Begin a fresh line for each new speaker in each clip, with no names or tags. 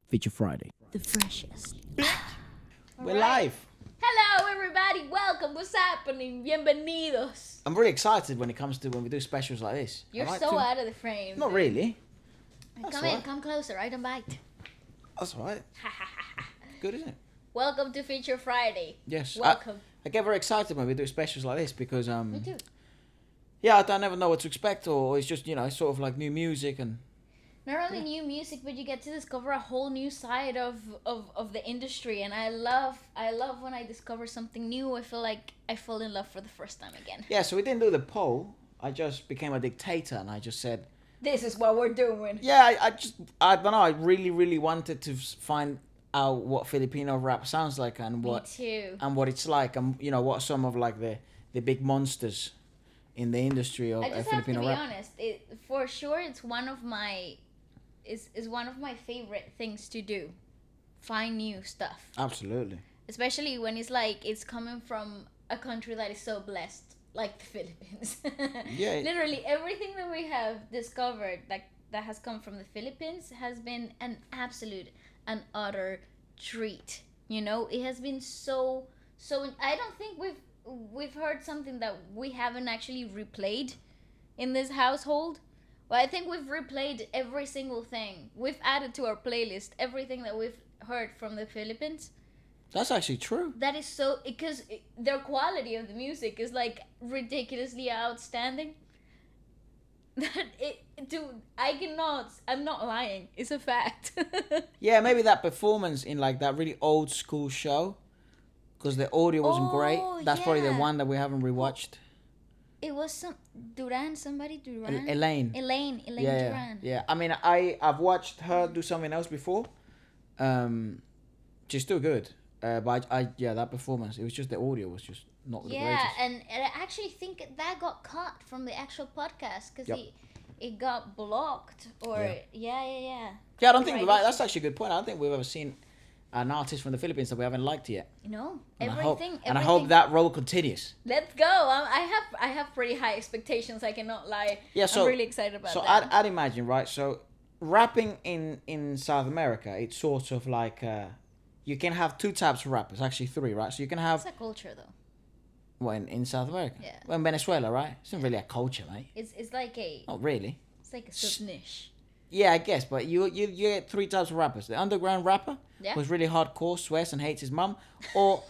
Feature Friday.
The freshest.
We're live.
Hello, everybody. Welcome. What's happening? Bienvenidos.
I'm really excited when it comes to when we do specials like this.
You're
I like
so
to-
out of the frame.
Not really. That's
Come
all
in.
right.
Come closer. I don't bite.
That's all right. Good, isn't it?
Welcome to Feature Friday.
Yes.
Welcome.
I get very excited when we do specials like this because
Me too.
yeah, I never know what to expect, or it's just it's sort of like new music and
Not only new music, but you get to discover a whole new side of the industry, and I love when I discover something new. I feel like I fall in love for the first time again.
yeah. So we didn't do the poll. I just became a dictator and I just said,
This is what we're doing.
yeah, I don't know. I really wanted to find out what Filipino rap sounds like and
Me too.
what it's like, and what some of like the big monsters in the industry of
I just have to
Filipino
be
rap.
honest. For sure, it's one of my is one of my favorite things to do. Find new stuff,
Absolutely.
especially when it's coming from a country that is so blessed, like the Philippines.
Yeah.
Literally everything that we have discovered that has come from the Philippines has been an absolute and utter treat. It has been so. I don't think we've heard something that we haven't actually replayed in this household. Well, I think we've replayed every single thing. We've added to our playlist everything that we've heard from the Philippines.
That's actually true.
That is so, because their quality of the music is like ridiculously outstanding. Dude, I'm not lying. It's a fact.
Yeah, maybe that performance in like that really old school show, because the audio wasn't great. That's probably the
yeah.
one that we haven't rewatched.
It was somebody Duran?
Elaine.
Elaine
Yeah,
Duran.
yeah. I mean, I've watched her do something else before. She's still good. But that performance, it was just the audio was just not the
Yeah,
greatest.
and I actually think that got cut from the actual podcast because
Yep.
it got blocked or yeah.
Yeah, I don't think
Right.
that's actually a good point. I don't think we've ever seen an artist from the Philippines that we haven't liked yet.
No,
And
everything.
I hope that role continues.
Let's go. I have pretty high expectations. I cannot lie.
Yeah, so
I'm really excited about
so
that.
I'd imagine, right? So rapping in South America, it's sort of like you can have two types of rappers, actually three, right? So you can have
It's a culture though.
in South America,
Yeah.
well, in Venezuela, right? It's not really a culture, mate.
It's like a
Not really.
sub niche.
Yeah, I guess, but you get three types of rappers: the underground rapper,
Yeah.
who's really hardcore, swears and hates his mum, or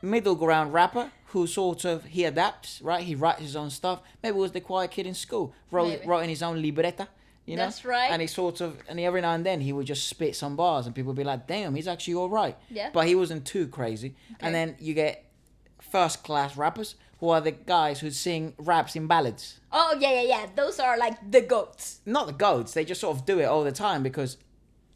middle ground rapper who sort of he adapts, right? He writes his own stuff. Maybe it was the quiet kid in school,
Maybe.
wrote in his own libreta.
That's right.
And every now and then he would just spit some bars, and people would be like, "Damn, he's actually all right."
Yeah.
But he wasn't too crazy.
Okay.
And then you get first class rappers, who are the guys who sing raps in ballads.
Oh yeah. Those are like the goats.
Not the goats. They just sort of do it all the time because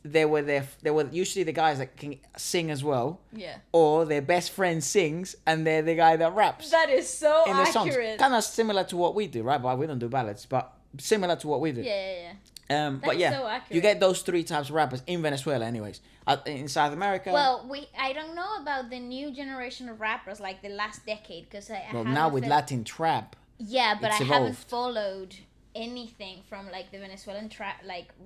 they were usually the guys that can sing as well,
Yeah.
or their best friend sings and they're the guy that raps
That is so
in the songs.
accurate.
Kind of similar to what we do, right? But we don't do ballads, but similar to what we do.
Yeah.
But
is
yeah,
so accurate.
you get those three types of rappers in Venezuela, anyways. In South America,
Well, I don't know about the new generation of rappers like the last decade because I
well,
haven't
now with Latin trap,
yeah, but
it's
I haven't
evolved.
followed anything from like the Venezuelan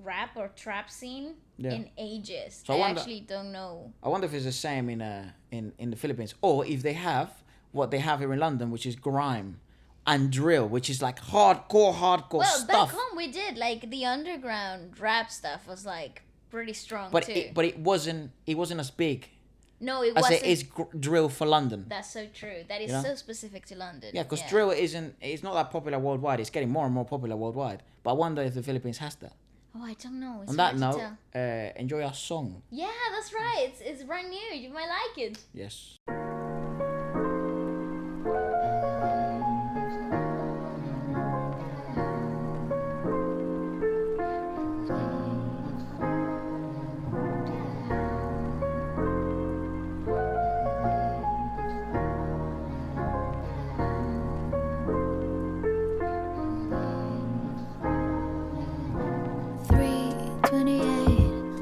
rap or trap scene
Yeah.
in ages.
So I
I
wonder-
actually don't know.
I wonder if it's the same in the Philippines, or if they have what they have here in London, which is grime and drill, which is like hardcore
Well,
stuff.
back home we did like the underground rap stuff was like pretty strong
But
too.
it wasn't as big
no, it
as
wasn't.
it is drill for London.
That's so true. That is
You know?
so specific to London.
Yeah, because drill it's not that popular worldwide. It's getting more and more popular worldwide. But I wonder if the Philippines has that.
Oh, I don't know. It's
On that
hard to
note,
tell.
enjoy our song.
Yeah, that's right. It's brand new. You might like it.
Yes.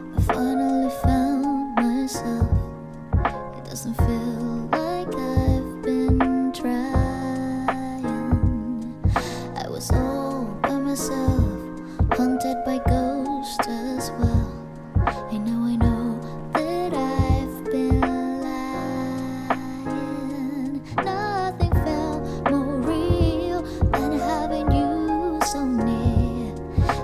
I finally found myself. It doesn't feel
Now I know that I've been lying. Nothing felt more real than having you so near.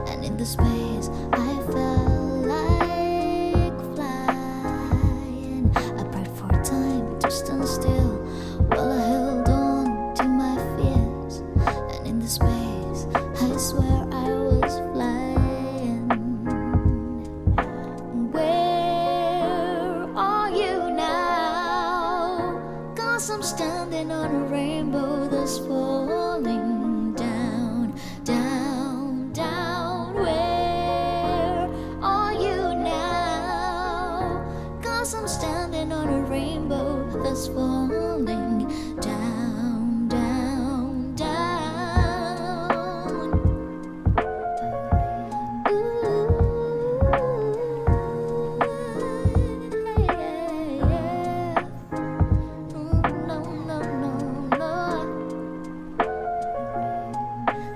And in the space I felt like flying. I prayed for time to stand still while I held on to my fears. And in the space I swear I was flying. Where are you now? 'Cause I'm standing on a rainbow that's falling down, down, down. Where are you now? 'Cause I'm standing on a rainbow that's falling down, down, down. Ooh, yeah. No, no, no, no.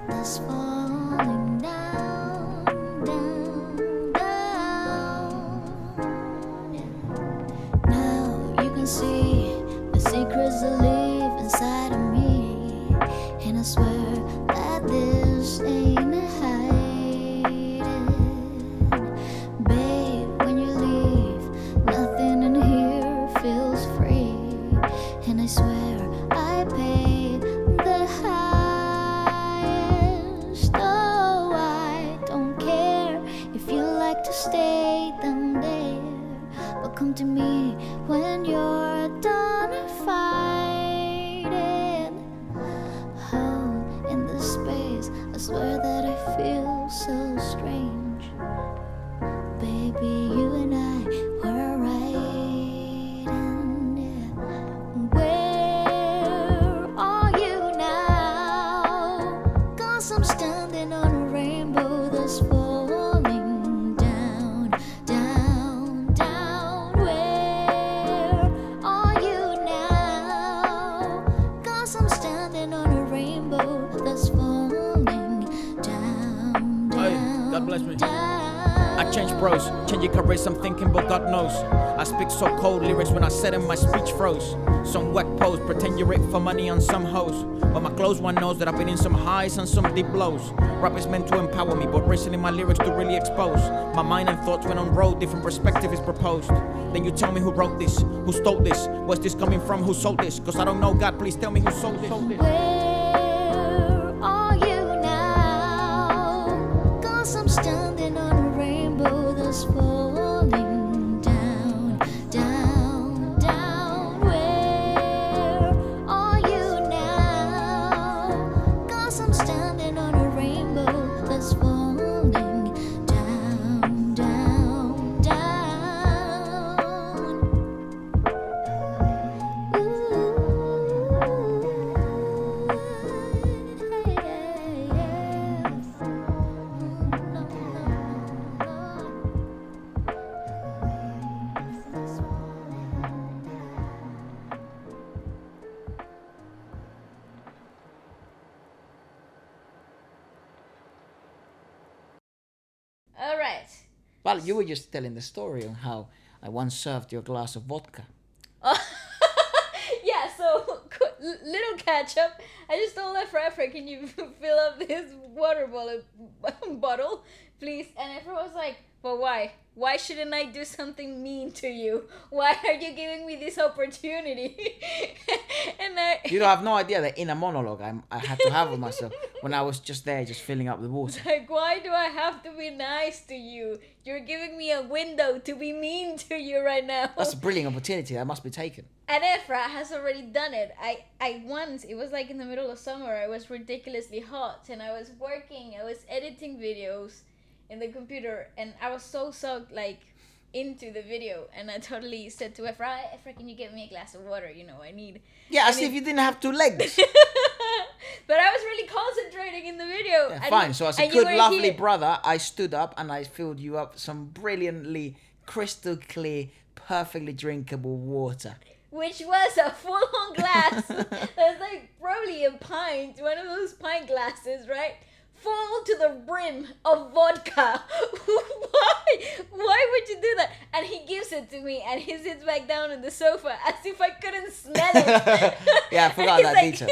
That's falling down, down, down. Now you can see the secrets that live inside of me. And I swear that this ain't hiding. Babe, when you leave, nothing in here feels free. And I swear I paid the highest. Oh, I don't care if you like to stay down there, but come to me when you're done fighting. Home in this space, I swear that I feel so strange. Baby, you and I were right. And yeah. Where are you now? 'Cause I'm standing on a rainbow that's falling down, down, down. Where are you now? 'Cause I'm standing on a rainbow that's falling down,
Hey,
down,
God bless me.
down.
I change bros, changing careers, I'm thinking, but God knows. I speak so cold lyrics when I said them, my speech froze. Some whack pose, pretend you're it for money on some hoes. But my close one knows that I've been in some highs and some deep lows. Rap is meant to empower me, but recently my lyrics to really expose my mind and thoughts when on road, different perspective is proposed. Then you tell me who wrote this, who stole this, where's this coming from, who sold this? 'Cause I don't know, God, please tell me who sold this.
Where are you now? 'Cause I'm standing on a rainbow that's falling down, down, down. Where are you now? 'Cause I'm standing on a rainbow that's falling down, down, down. All right.
Well, you were just telling the story on how I once served you a glass of vodka.
Yeah, so little catch up. I just told Efra, can you fill up this water bottle, please? And Efra was like, but why? Why shouldn't I do something mean to you? Why are you giving me this opportunity? And
You have no idea the inner monologue I had to have with myself when I was just there, just filling up the water.
like, why do I have to be nice to you? You're giving me a window to be mean to you right now.
That's a brilliant opportunity that must be taken.
And Efra has already done it. I once, it was like in the middle of summer, I was ridiculously hot and I was working, I was editing videos in the computer and I was so sucked like into the video and I totally said to Efra, can you get me a glass of water? You know, I need...
Yeah, as if you didn't have two legs.
But I was really concentrating in the video.
Yeah,
and
fine, so as a
and you
good,
were
lovely
here.
brother, I stood up and I filled you up some brilliantly crystal clear, perfectly drinkable water.
Which was a full-on glass. That's like probably a pint, one of those pint glasses, right? full to the brim of vodka. Why would you do that? And he gives it to me, and he sits back down on the sofa as if I couldn't smell it.
Yeah, I forgot that detail.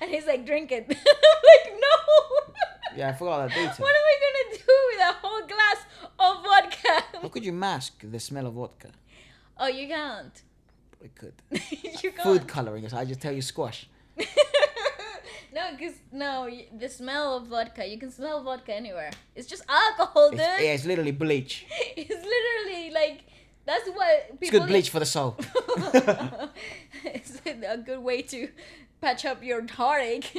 And he's like, drink it. I'm like, no.
Yeah, I forgot that detail.
What am I gonna do with a whole glass of vodka?
How could you mask the smell of vodka?
Oh, you can't.
We could.
You can't.
Food coloring, so I just tell you squash.
No, the smell of vodka, you can smell vodka anywhere. It's just alcohol, dude.
It's literally bleach.
It's literally like, that's what people...
It's good bleach for the soul.
It's a good way to patch up your heartache.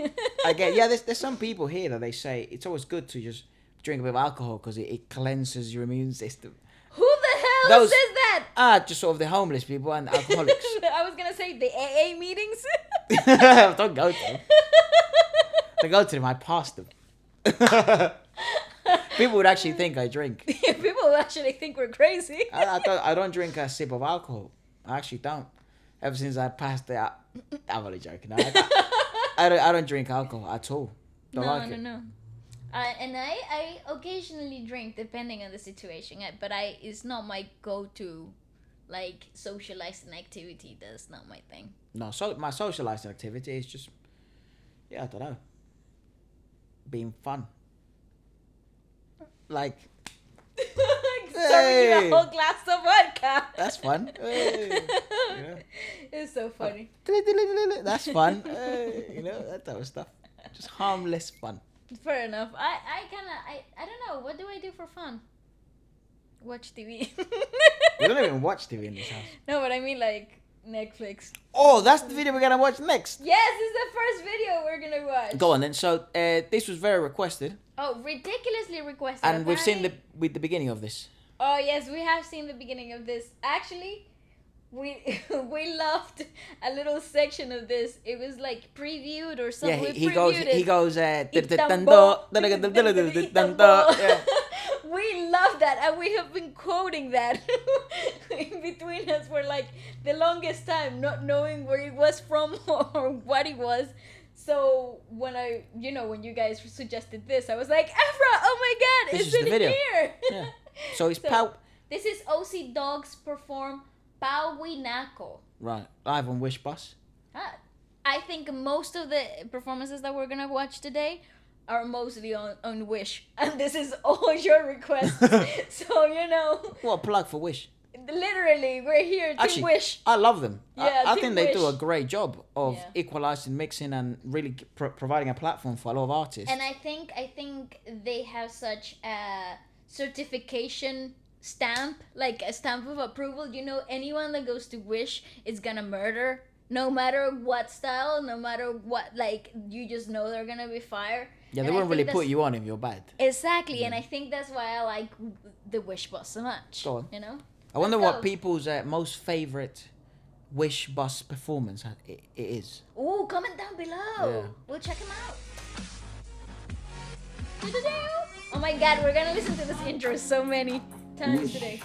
I get, yeah, there's some people here that they say it's always good to just drink a bit of alcohol because it cleanses your immune system.
Who the hell says that?
Just sort of the homeless people and alcoholics.
I was gonna say the AA meetings.
Don't go to them. Don't go to them, I pass them. People would actually think I drink.
People would actually think we're crazy.
I don't drink a sip of alcohol. I actually don't. Ever since I passed it, I'm only joking. I don't drink alcohol at all. Don't like it.
No. And I occasionally drink depending on the situation, but it's not my go-to, like, socializing activity. That's not my thing.
No, so my socializing activity is just, I don't know, being fun. Like,
serving you a whole glass of vodka.
That's fun. Hey. Yeah.
It's so funny.
That's fun. Hey. That type of stuff. Just harmless fun.
Fair enough. I don't know. What do I do for fun? Watch TV.
We don't even watch TV in this house.
No, but I mean like Netflix.
Oh, that's the video we're gonna watch next.
Yes, it's the first video we're gonna watch.
Go on then. So this was very requested.
Oh, ridiculously requested.
And we've seen the beginning of this.
Oh yes, we have seen the beginning of this. Actually, we loved a little section of this. It was like previewed or something.
Yeah, he goes.
We love that, and we have been quoting that in between us for like the longest time, not knowing where it was from or what it was. So when when you guys suggested this, I was like, Efra, oh my God, it's in here.
Yeah. So it's
This is O.C DAWGS perform PAUWI NAKO.
Right, live on Wish Bus.
I think most of the performances that we're gonna watch today are mostly on Wish, and this is all your requests. So
What a plug for Wish.
Literally, we're here to
Actually,
Wish.
I love them.
Yeah,
I think they do a
Wish.
great job of equalizing, mixing, and really providing a platform for a lot of artists.
And I think they have such a certification stamp, like a stamp of approval. Anyone that goes to Wish is gonna murder, no matter what style, no matter what. Like, you just know they're gonna be fire.
Yeah, they won't really put you on if you're bad.
Exactly, and I think that's why I like the Wish Bus so much.
Go on. I wonder what people's most favorite Wish Bus performance it is.
Ooh, comment down below.
Yeah.
We'll check them out. Oh my God, we're gonna listen to this intro so many times today.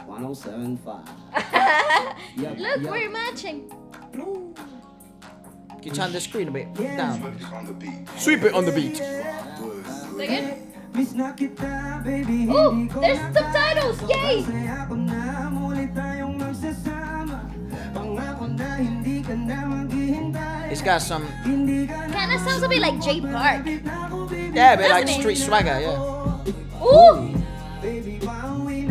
1075.
Look, we're matching.
Can you turn the screen a bit down? Sweep it on the beat.
Second. Ooh, there's subtitles! Yay!
It's got some...
Kinda sounds a bit like J Park.
Yeah, a bit like street swagger, yeah.
Ooh!
Baby, PAUWI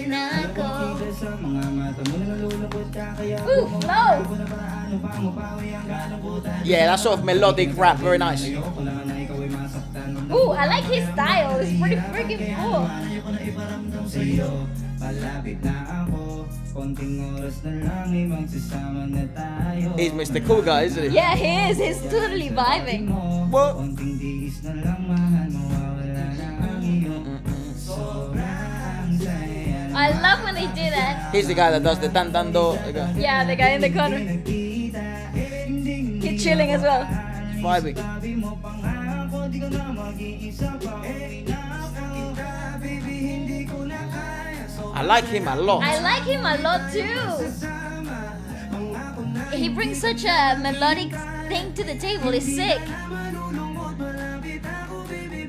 NAKO.
Ooh, low!
Yeah, that's sort of melodic rap, very nice.
Ooh, I like his style. It's pretty freaking cool.
He's Mr. Cool Guy, isn't he?
Yeah, he is. He's totally vibing.
What?
I love when they do that.
He's the guy that does the tan-tan-do.
Yeah, the guy in the corner. He's chilling as well.
Vibing. I like him a lot.
I like him a lot too. He brings such a melodic thing to the table. It's sick.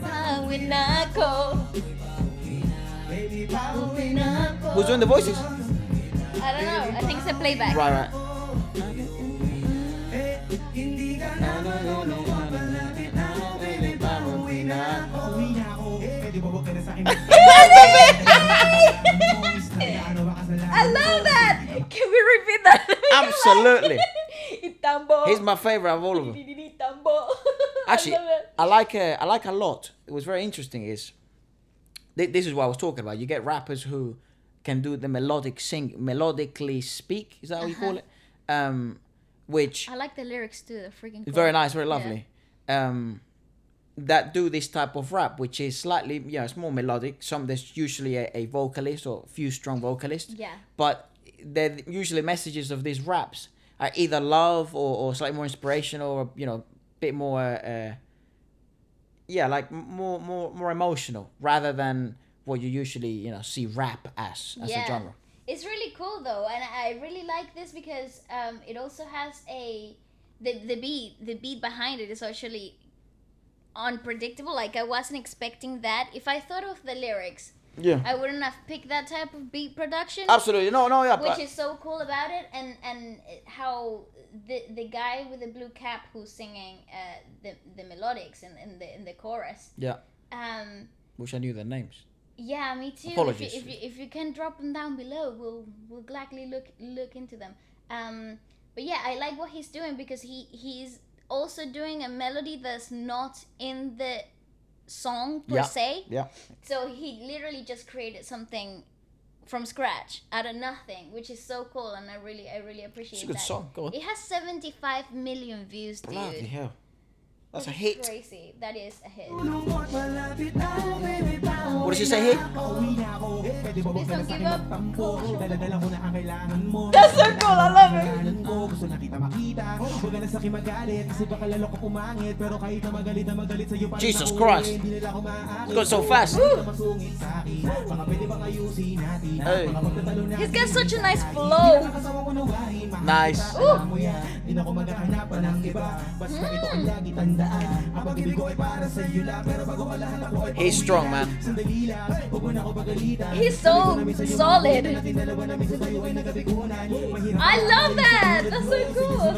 Pauwi nako.
Who's doing the voices?
I don't know. I think it's a playback.
Right.
I love that. Can we repeat that?
Absolutely.
Itambo.
He's my favorite of all of them.
Itambo.
Actually,
I love it.
I like a lot. It was very interesting. This is what I was talking about. You get rappers who can do the melodically speak. Is that what you call it? Which
I like the lyrics too. They're freaking cool.
very nice, very lovely. That do this type of rap, which is slightly, it's more melodic. There's usually a vocalist or a few strong vocalists.
Yeah.
But they're usually messages of these raps are either love or slightly more inspirational or, a bit more, like more emotional rather than what you usually, see rap as a genre.
It's really cool though, and I really like this because it also has the beat behind it is actually unpredictable. Like I wasn't expecting that. If I thought of the lyrics, I wouldn't have picked that type of beat production.
Absolutely,
Which is so cool about it, and how the guy with the blue cap who's singing the melodics in the chorus.
Yeah. Wish I knew their names.
Yeah, me too.
Apologies.
If you can drop them down below, we'll gladly look into them. But yeah, I like what he's doing because he's also doing a melody that's not in the song per se.
Yeah.
So he literally just created something from scratch out of nothing, which is so cool, and I really appreciate
It's a good
that.
song. Go on.
It has 75 million views, dude.
Bloody hell. That's a
It's
hit.
crazy. That is a hit.
What did she say, hit?
Please don't give up. That's so cool. I love
it. Jesus Christ. It's going so fast. Hey.
He's got such a nice flow.
Nice. He's strong, man.
He's so solid. I love that. That's so cool.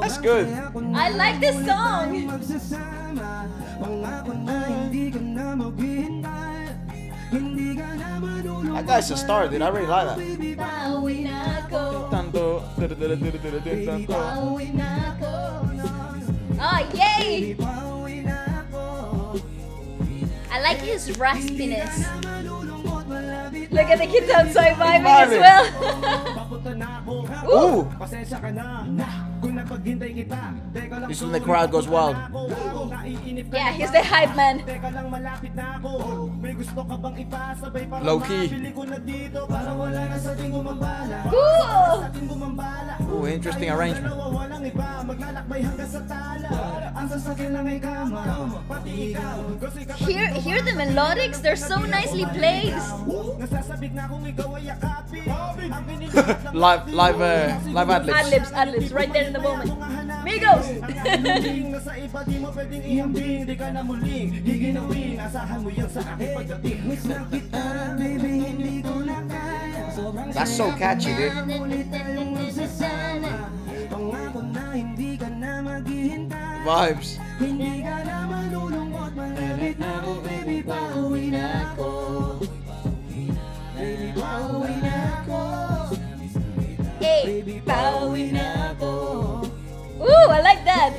That's good.
I like this song.
That guy's a star, dude. I really like that.
Pauwi nako.
Tanto.
Pauwi nako. Oh, yay! I like his raspiness. Look at the kids outside vibing as well.
Ooh! This is when the crowd goes wild.
Yeah, he's the hype man.
Low key.
Cool!
Ooh, interesting arrangement.
Hear the melodics? They're so nicely placed.
live ad-libs.
Ad-libs, right there in the moment. Migos!
That's so catchy, dude. Vibes.
Hey, Pauwi nako. Ooh, I like that.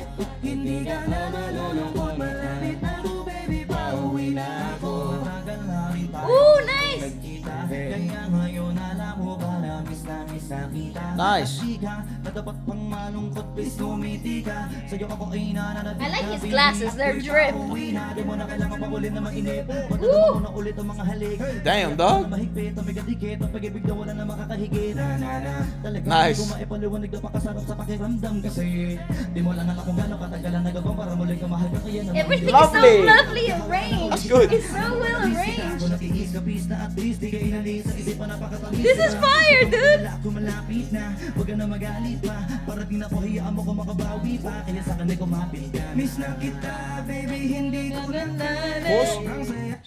Ooh, nice.
Nice.
I like his glasses, they're drip.
Damn, dog. Nice.
Everything
Lovely.
is so lovely arranged.
That's good.
It's so well arranged. This is fire, dude.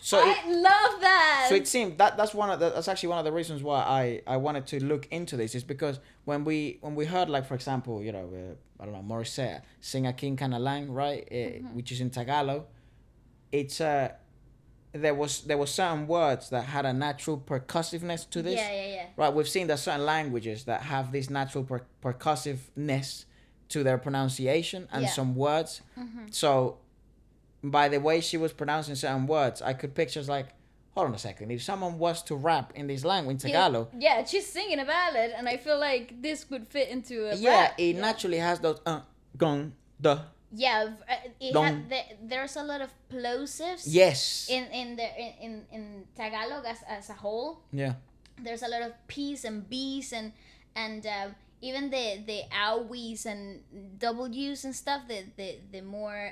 So
I love that.
so it seemed that's actually one of the reasons why I wanted to look into this, is because when we heard, like, for example, I don't know, Morissette sing a King Kanalang, right, which is in Tagalog, it's there was certain words that had a natural percussiveness to this.
Yeah.
Right, we've seen that certain languages that have this natural percussiveness to their pronunciation and
Yeah.
some words. So by the way she was pronouncing certain words, I could picture, like, hold on a second, if someone was to rap in this language, in Tagalog,
Yeah, she's singing a ballad, and I feel like this would fit into a
yeah,
rap.
it naturally has those gong, the.
Yeah,
Dong.
there's a lot of plosives.
Yes.
In Tagalog as a whole.
Yeah.
There's a lot of P's and B's and even the owies and W's and stuff. The more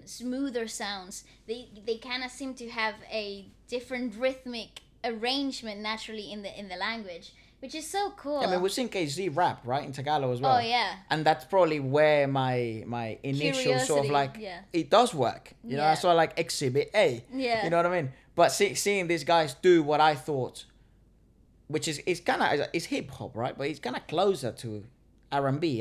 smoother sounds. They kind of seem to have a different rhythmic arrangement naturally in the language, which is so cool.
I mean, we've seen KZ rap, right, in Tagalog as well.
Oh, yeah.
And that's probably where my initial sort of,
Curiosity,
like,
yeah.
it does work. You know,
Yeah.
I sort of like Exhibit A.
Yeah.
You know what I mean? But seeing these guys do what I thought, which is kind of, it's hip hop, right? But it's kind of closer to R&B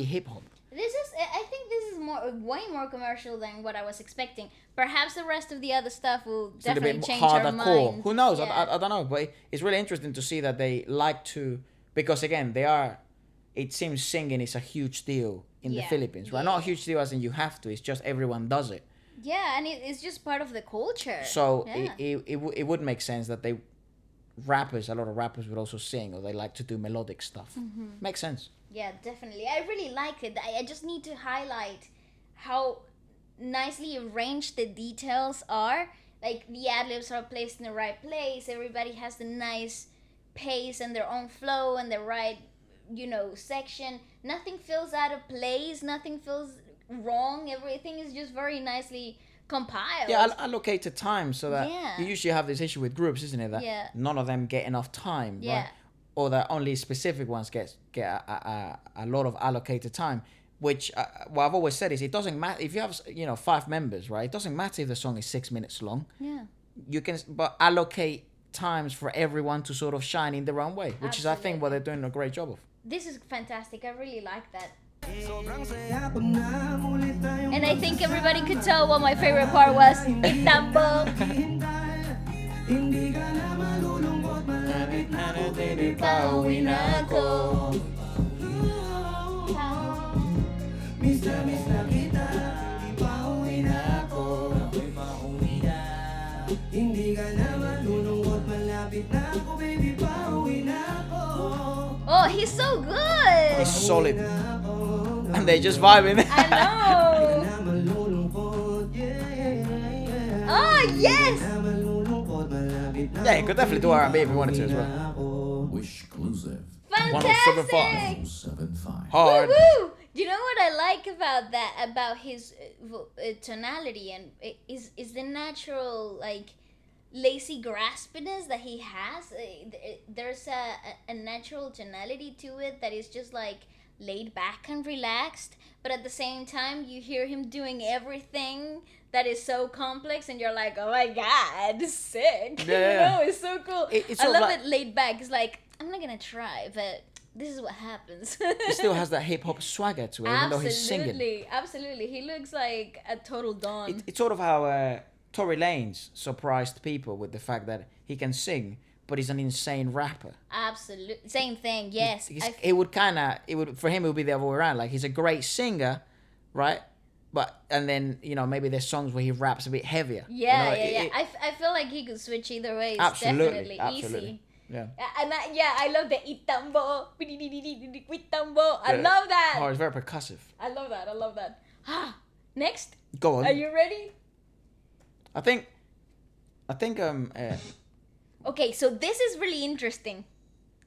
hip hop.
I think this is way more commercial than what I was expecting. Perhaps the rest of the other stuff will
It's a little
definitely
bit
change
harder
our
core.
mind.
Who knows?
Yeah.
I don't know. But it's really interesting to see that they like to, because again, it seems singing is a huge deal in the
Yeah.
Philippines, right?
Yeah.
Not a huge deal as in you have to. It's just everyone does it.
Yeah, and it's just part of the culture.
So
yeah.
it would make sense that a lot of rappers would also sing, or they like to do melodic stuff. Makes sense.
Yeah, definitely. I really like it. I just need to highlight how nicely arranged the details are. Like, the ad-libs are placed in the right place. Everybody has the nice pace and their own flow and the right, section. Nothing feels out of place. Nothing feels wrong. Everything is just very nicely compiled.
Yeah, allocated time, so that
Yeah.
you usually have this issue with groups, isn't it? That
Yeah.
none of them get enough time,
Yeah.
right? Or that only specific ones get a lot of allocated time. Which what I've always said is, it doesn't matter if you have 5 members, right? It doesn't matter if the song is 6 minutes long.
Yeah.
You can but allocate times for everyone to sort of shine in their own way, which is, I think, what they're doing a great job of.
This is fantastic. I really like that. And I think everybody could tell what my favorite part was. Itambo. PAUWI NAKO.
Miss na kita, ipauwi na ako. Ako'y pauwi na. Hindi ka na malulungkot, malapit na ako, baby, pauwi na ako.
Oh, he's so good.
It's solid, and they're just vibing.
I know.
Na malulungkot, yeah.
Oh, yes.
Na malulungkot, malapit na
Yeah, you could definitely do R&B if you wanted to as well.
Exclusive.
107.5.
75.
Hard.
Woo-woo! Do you know what I like about that, about his tonality, and is the natural, like, lazy graspiness that he has? There's a natural tonality to it that is just, like, laid back and relaxed, but at the same time you hear him doing everything that is so complex, and you're like, oh my god, sick.
Yeah.
It's so cool.
It's
I
sort of
love
like-
it laid back. It's like, I'm not gonna try, but this is what happens.
He still has that hip hop swagger to it, even though he's singing.
Absolutely. He looks like a total don.
It's sort of how Tory Lanez surprised people with the fact that he can sing, but he's an insane rapper.
Absolutely. Same thing, yes.
For him, it would be the other way around. Like, he's a great singer, right? And then, maybe there's songs where he raps a bit heavier.
Yeah. I feel like he could switch either way. It's
Absolutely,
definitely
absolutely.
easy.
Yeah.
And I love the itambo, itambo. I love that.
Oh, it's very percussive.
I love that. Next,
Go on.
are you ready?
I think
Okay, so this is really interesting.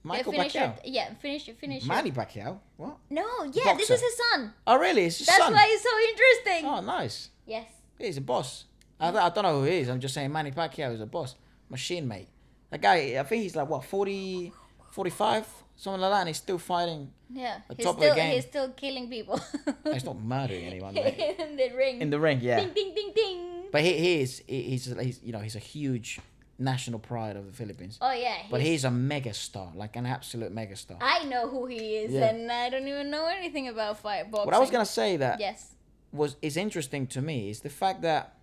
Michael
finish
Pacquiao.
finish.
Manny Pacquiao. What?
No, yeah, this
Boxer.
is his son.
Oh, really? It's his
That's
son.
why it's so interesting.
Oh, nice.
Yes.
He's a boss. I don't know who he is. I'm just saying Manny Pacquiao is a boss. Machine, mate. That guy, I think he's like, what, 40, 45? Something like that, and he's still fighting.
Yeah,
The top of the game.
he's still killing people.
He's not murdering anyone, mate.
In the ring.
In the ring, yeah.
Ding, ding, ding, ding.
But he's a huge national pride of the Philippines.
Oh, yeah.
But he's a mega star, like an absolute mega star.
I know who he is,
Yeah.
and I don't even know anything about boxing.
What I was going to say that
Yes.
is interesting to me is the fact that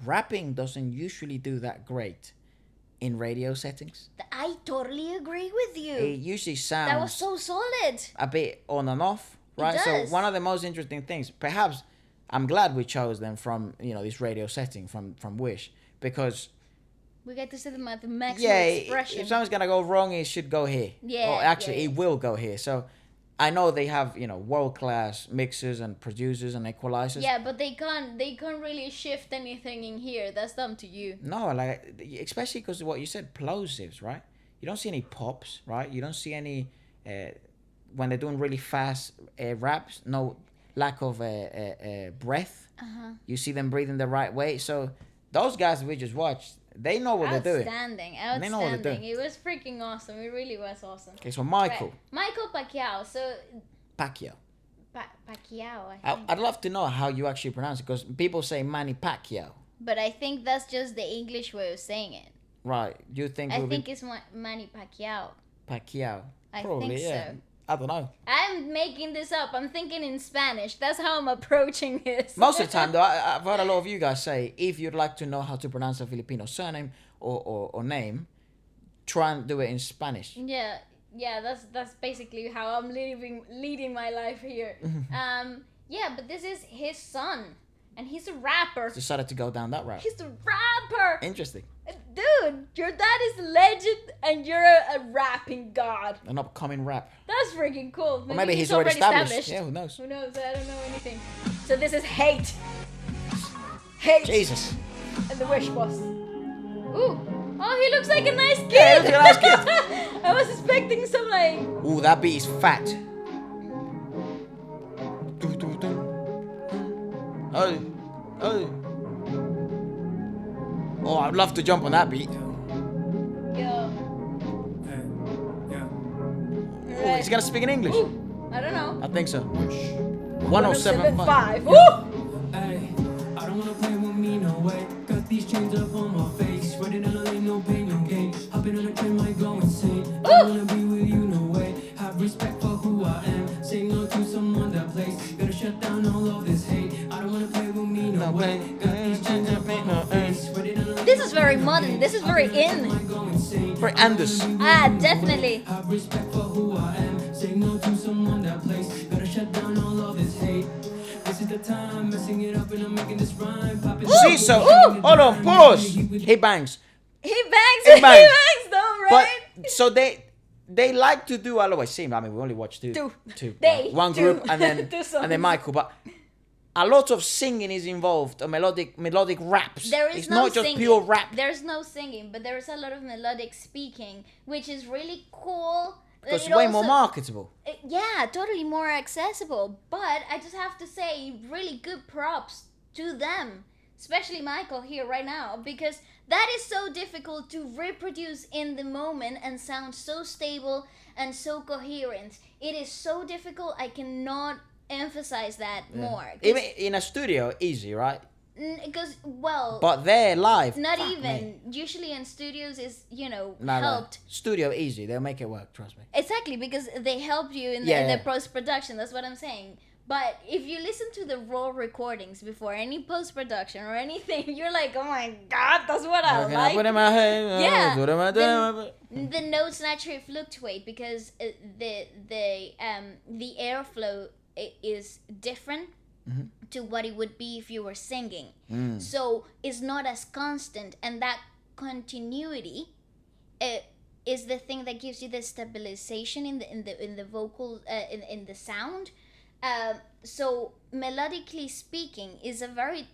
rapping doesn't usually do that great in radio settings.
I totally agree with you.
It usually sounds
That was so solid.
a bit on and off, right?
does.
So one of the most interesting things, perhaps, I'm glad we chose them from this radio setting from Wish, because
We get to see them at the maximum
yeah,
expression.
if something's gonna go wrong, it should go here.
Yeah,
Or actually,
yeah.
it will go here. So I know they have world class mixers and producers and equalizers.
Yeah, but they can't really shift anything in here. That's up to you.
No, like especially because of what you said, plosives, right? You don't see any pops, right? You don't see any when they're doing really fast raps. No lack of breath. You see them breathing the right way. So those guys we just watched, they know what they're doing.
Outstanding.
They know what they're doing.
It was freaking awesome. It really was awesome.
Okay, so Michael
Right. Michael Pacquiao. So
Pacquiao.
Pacquiao, I think.
I'd love to know how you actually pronounce it, because people say Manny Pacquiao.
But I think that's just the English way of saying it.
Right? You think?
I
it would
think
be
it's Manny Pacquiao.
Pacquiao.
I
Probably,
think
yeah.
so.
I don't know.
I'm making this up. I'm thinking in Spanish. That's how I'm approaching this.
Most of the time, though, I've heard a lot of you guys say, if you'd like to know how to pronounce a Filipino surname or name, try and do it in Spanish.
Yeah, that's basically how I'm leading my life here. Yeah, but this is his son, and he's a rapper.
Decided to go down that route.
He's a rapper.
Interesting.
Dude, your dad is a legend, and you're a rapping god.
An upcoming rap.
That's freaking cool.
Or maybe he's already established. Yeah, who knows?
Who knows? I don't know anything. So this is Hate. Hate.
Jesus.
And the Wish Boss. Ooh. Oh, he looks like a nice kid.
Yeah, he looks like a nice kid.
I was expecting some like...
Ooh, that beat is fat. Oh. Oh, I'd love to jump on that beat.
Yo.
Oh, he's gonna speak in English.
Ooh, I don't know.
I think so.
Wish.
107.5.
Woo!
Ay, I don't wanna play with me, no way. Got these chains up on my face. Riding on a lane, no pain, no gain. Hopping on a train, might go insane. I don't wanna be with you, no way. Have respect for who I am. Say no to someone that plays. Gotta shut down all of this hate. I don't wanna play with me, no way. Got these chains up on my face. Riding on a lane,
This is very modern. This is very in.
might go insane.
For Anders.
Ah, definitely.
Have respect for who I am. Say no to someone that plays. Gotta shut down all of this hate. This is the time, messing it up and I'm making this rhyme. Popping
See, so hold on, pause. He bangs.
He bangs.
He
He
bangs.
bangs, though,
But
right?
so they like to do. I'll always see. I mean, we only watched two.
They
one
do.
group and then
Two songs.
and then Michael. But a lot of singing is involved. A melodic raps.
There is
it's
no
not just
singing.
pure rap.
There's no singing, but there is a lot of melodic speaking, which is really cool.
Because
It
it's way more
also-
marketable.
Yeah, totally more accessible. But I just have to say, really good props to them, especially Michael here right now, because that is so difficult to reproduce in the moment and sound so stable and so coherent. It is so difficult. I cannot emphasize that more.
Even in a studio, easy, right?
Because, well,
But they're live.
not
fuck
even.
me.
Usually in studios is,
No.
helped.
Studio easy. They'll make it work. Trust me.
Exactly, because they help you in the,
Yeah,
in the
yeah.
post-production. That's what I'm saying. But if you listen to the raw recordings before any post-production or anything, you're like, oh my God, that's what I
Can I
like.
put in my head?
Yeah.
Put in my
The,
head?
the notes naturally fluctuate because the airflow is different to what it would be if you were singing. So it's not as constant, and that continuity is the thing that gives you the stabilization in the vocal in the sound. So melodically speaking is a very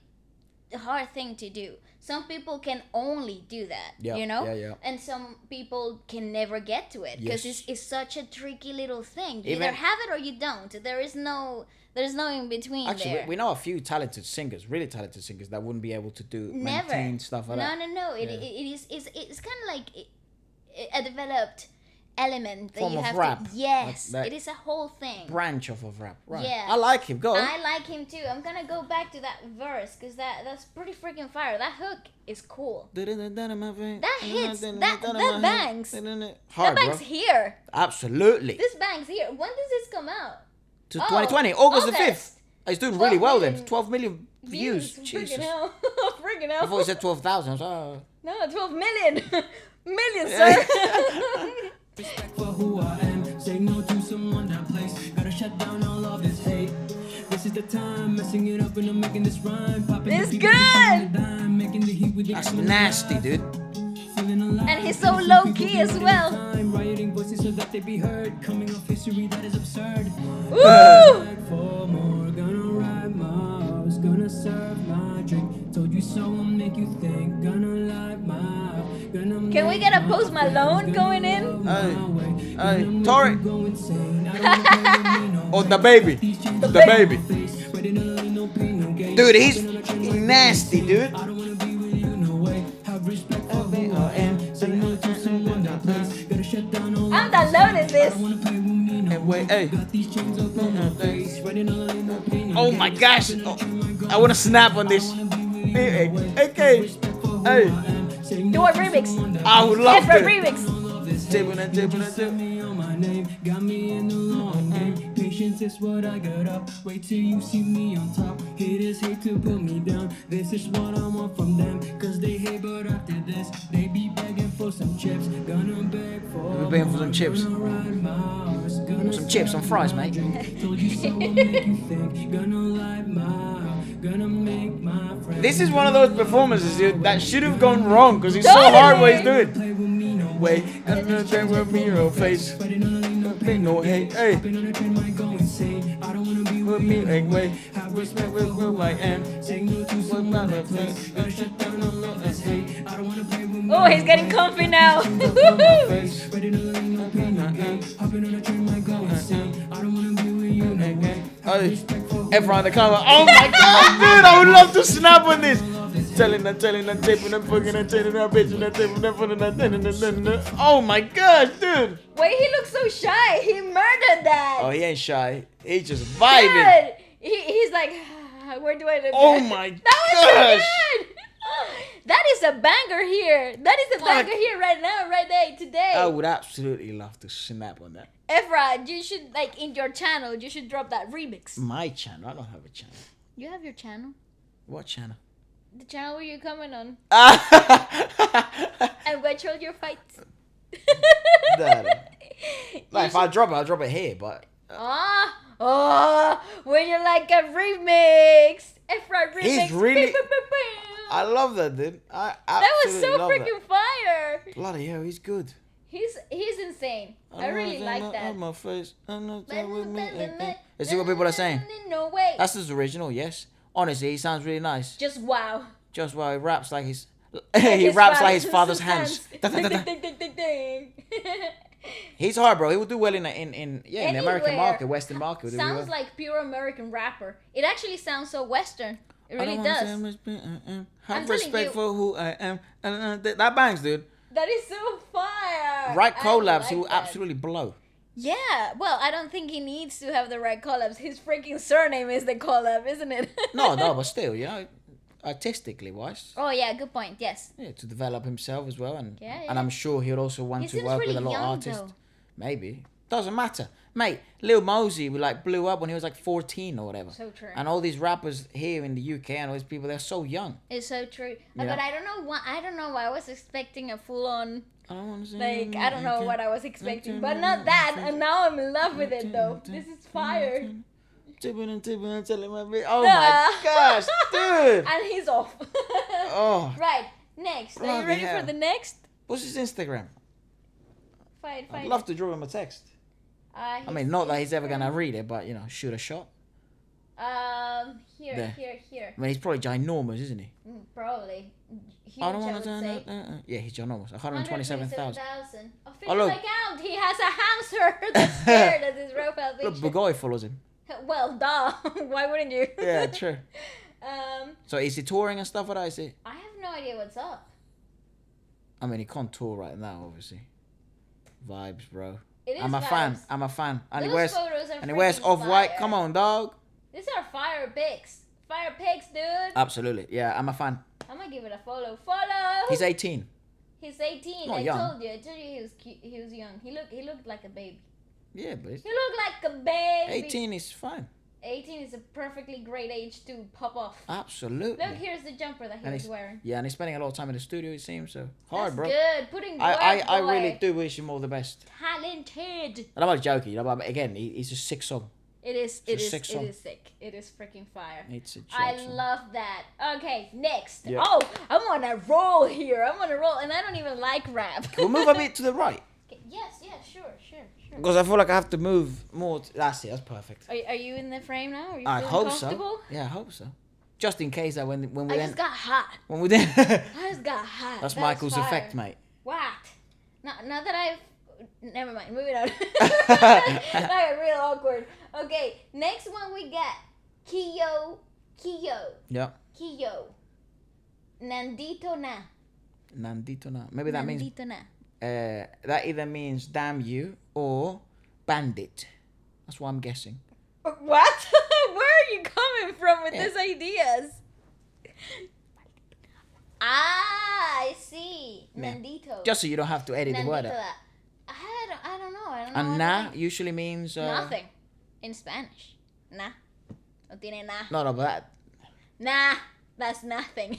hard thing to do. Some people can only do that, you know, and some people can never get to it because it's such a tricky little thing. You either have it or you don't. There's no in between.
Actually,
there.
we know a few talented singers, really talented singers that wouldn't be able to do maintain stuff like that.
No. It's kind of like a developed element that
Form
you
of
have
rap.
to. Yes,
Like
it is a whole thing.
Branch off of rap. Right.
Yeah.
I like him. Go on.
I like him too. I'm gonna go back to that verse because that's pretty freaking fire. That hook is cool. That hits. That bangs.
Hard,
That bangs
bro.
here.
Absolutely.
This bangs here. When does this come out?
To 2020, August the 5th. He's doing really
12
well
million
then. 12 million views. Jesus.
Freaking hell. Freaking hell.
I thought he said 12,000. I was like, oh.
No, 12 million. Million, sir.
Respect for who I am. Say no to someone that place. Gotta shut down all of this hate. This is the time, messing it up and I'm making this rhyme. Popping
It's
the
good.
dime, making the heat with the
That's nasty, dude.
And he's so low key as well.
Writing voices so that they be heard. Coming off history that is absurd.
Woo!
For more, gonna ride my horse, gonna serve my drink. Told you so, I'll make you think. Gonna light my, gonna.
Can we get a Post Malone going in?
Hey, Tori. Oh, the baby. The baby. Dude, he's nasty, dude.
I don't wanna be with you, no way. Have respect for who I am. Say no to someone that plays. Gotta shut down all
I'm downloading this.
wanna play with me, no
Wait, hey.
Got these chains up on my face. Writing all in no pain.
Oh my gosh. Oh, I want to snap on this. Hey, okay. Hey.
Do a remix.
I would love
Efra
to.
remix.
Me on my name, got me in the long game. Patience is what I got up. Wait till you see me on top. Haters hate to put me down. This is what I want from them. Cause they hate, but after this, they be begging for some chips. Gonna beg for.
We're begging for some chips.
Gonna ride my horse. Gonna
Some chips, some fries, mate.
Told you so, I'll make you think. Gonna light my, gonna make my friends.
This is one of those performances, dude, that should have gone wrong because he's so hard what he's doing.
Play with me, no
Wait, I'm gonna take with me, no face.
Fighting all in no pain.
No hate, hey.
Been on a train, might go insane. I don't wanna be
With
with
me,
you.
like, wait.
Have respect for who I am. Saying no to someone that plays. Gotta shut down all of this hate. I don't wanna play with me.
Oh, he's getting comfy now.
Ready to learn no pain, no gain. Hopping on a train, might go insane. I don't wanna be with you, no way. Have respect for who
Everyone in the camera. Oh my god, dude, I would love to snap on this. Telling and taping and fucking and telling and bitching and taping and oh my gosh, dude.
Wait, he looks so shy. He murdered that.
Oh, he ain't shy. He's just vibing.
Dude, he's like, where do I live?
Oh my
That was so
gosh.
good. That is a banger here. That is a banger here right now, right there, today.
I would absolutely love to snap on that.
Efra, you should, like, in your channel, you should drop that remix.
My channel. I don't have a channel.
You have your channel?
What channel?
The channel where you comment on
That.
and watch all your fights.
Like, if I drop it, I'll drop it here, but
When you're like a remix. Efra remix.
He's really-
Pew, pew, pew, pew.
I love that, dude. I
That was
absolutely
so
love
freaking fire.
that. Bloody hell, he's good.
He's insane. I really like that.
On my face. Let's see what people are saying.
No way.
That's his original, yes. Honestly, he sounds really nice.
Just wow.
Just while he raps like his he raps like his father's hands.
Ding, ding, ding, ding, ding.
He's hard, bro. He would do well in the American
Anywhere.
market, Western market. Would do really
Sounds
well.
like pure American rapper. It actually sounds so Western. It really does. I'm
Have
telling
respect
you.
for who I am. That bangs, dude.
That is so fire.
Right
I
collabs,
like
he will
that.
absolutely blow.
Yeah, well, I don't think he needs to have the right collabs. His freaking surname is the collab, isn't it?
No, but still, you know, artistically wise.
Oh yeah, good point. Yes.
Yeah, to develop himself as well, and
Yeah,
and I'm sure he'll also want
He
to
seems
work with
really
a lot of
young,
artists.
though.
Maybe doesn't matter, mate. Lil Mosey like blew up when he was like 14 or whatever.
So true.
And all these rappers here in the UK and all these people, they're so young.
It's so true.
Yeah.
But I don't know why. I don't know why I was expecting a full on.
I don't want to
Like, I don't know what I was expecting, but not that, and now I'm in love with it though. This is fire.
Oh my gosh, dude!
And he's off.
Oh,
Right, next. Are you
Bloody
ready
hell.
for the next?
what's his Instagram?
Fight
I'd
it.
love to drop him a text. I mean, not that he's ever gonna read it, but shoot a shot.
Here.
I mean, he's probably ginormous, isn't he?
Probably. Huge,
I don't
I
want
would say.
to. Yeah, he's ginormous. 127,000.
Official
look.
account. He has a hamster that's scared at his profile
Look,
picture.
Bugoy follows him.
Well, duh. Why wouldn't you?
Yeah, true.
Um,
So is he touring and stuff like that? Is he?
I have no idea what's up.
I mean, he can't tour right now, obviously. Vibes, bro.
It is
I'm a
vibes.
fan. I'm a fan. And he
Those
wears
photos are
and he wears
freaking
off-white.
fire.
Come on, dog.
These are fire pics. Fire pics, dude.
Absolutely. Yeah, I'm a fan.
I'm gonna give it a follow. Follow.
He's 18.
He's 18.
Not
I
young.
told you he was cute. He was young. He looked like a baby.
Yeah, but
He looked like a baby.
18 is fine.
18 is a perfectly great age to pop off.
Absolutely.
Look, here's the jumper that he
And
was
he's
wearing.
Yeah, and he's spending a lot of time in the studio, it seems. So hard,
That's
bro.
good. Putting work,
I
boy.
really do wish him all the best.
Talented.
And I'm not joking. But again, he's a sick song.
It is.
a
It is.
sick
It
song.
is sick. It is freaking fire.
It's a
I
joke song.
love that. Okay, next.
Yeah.
Oh, I'm on a roll here. I'm on a roll, and I don't even like rap.
We'll move a bit to the right.
Okay, yes, sure.
Because I feel like I have to move more. That's it. That's perfect.
Are you in the frame now? Are you
I
feeling
hope
comfortable?
so. Yeah, I hope so. Just in case that when we
I
then
just got hot.
when we then
I just got hot.
that's
That was
Michael's
fire.
effect, mate.
What? Now that I've... Never mind. Moving on. That got real awkward. Okay, next one we got Kiyo.
Yeah.
Kiyo. Nandito na.
Nandito na. Maybe that means
Nandito na.
that either means damn you or bandit. That's what I'm guessing.
What? Where are you coming from with
Yeah.
these ideas? I see.
Yeah.
Nandito.
Just so you don't have to edit the word
Nandito
out.
na. I don't know.
And
what
na
to think.
usually means
Nothing. In Spanish. Na. No tiene na.
No, but that
Nah. That's nothing.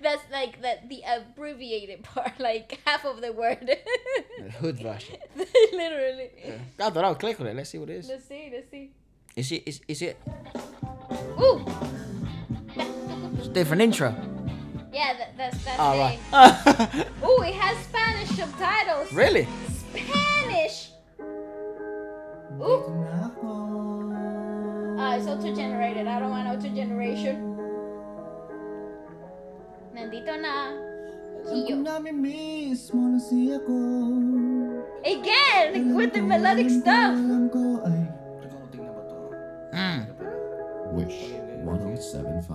That's like the abbreviated part, like half of the word.
the hood version.
Literally.
Yeah. I don't know. Click on it. Let's see what it is.
Let's see.
Is it?
Ooh.
It's a different intro.
Yeah, that's
All
it.
right.
Ooh, it has Spanish subtitles.
Really?
Spanish. Ooh. It's auto-generated. I don't want auto-generation. Nandito na. Kiyo.
Namimiss mo na siya ko.
Again, with the melodic stuff.
Alam ko ay
Wish 1075.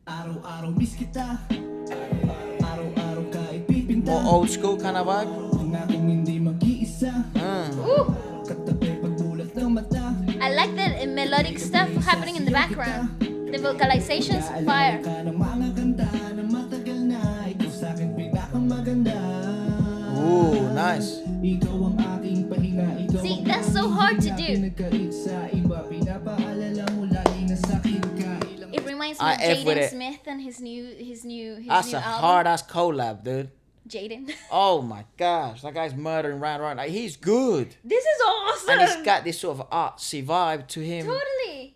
araw-araw miss kita. Araw-araw ka ipipinta.
More old school kind of vibe.
Pangakong hindi mag-iisa.
Ooh.
Katabi pagbulat ng mata.
I like that melodic stuff happening in the background. The vocalizations, fire.
Ka ng mga kanta na matagal na. Ikaw sa'kin pinakamaganda.
Ooh, nice.
Ikaw ang aking pahinga. Ikaw
See,
ang
that's so hard to
aking
do.
nagkait sa iba. Pinapaalala mo lagi na sa'kin ka.
It reminds me
I
of
F with
Jaden
it.
Smith and his new
That's
new
a
album.
hard ass collab, dude.
Jaden.
Oh my gosh, that guy's murdering round. Like, he's good.
This is awesome.
And he's got this sort of artsy vibe to him.
Totally.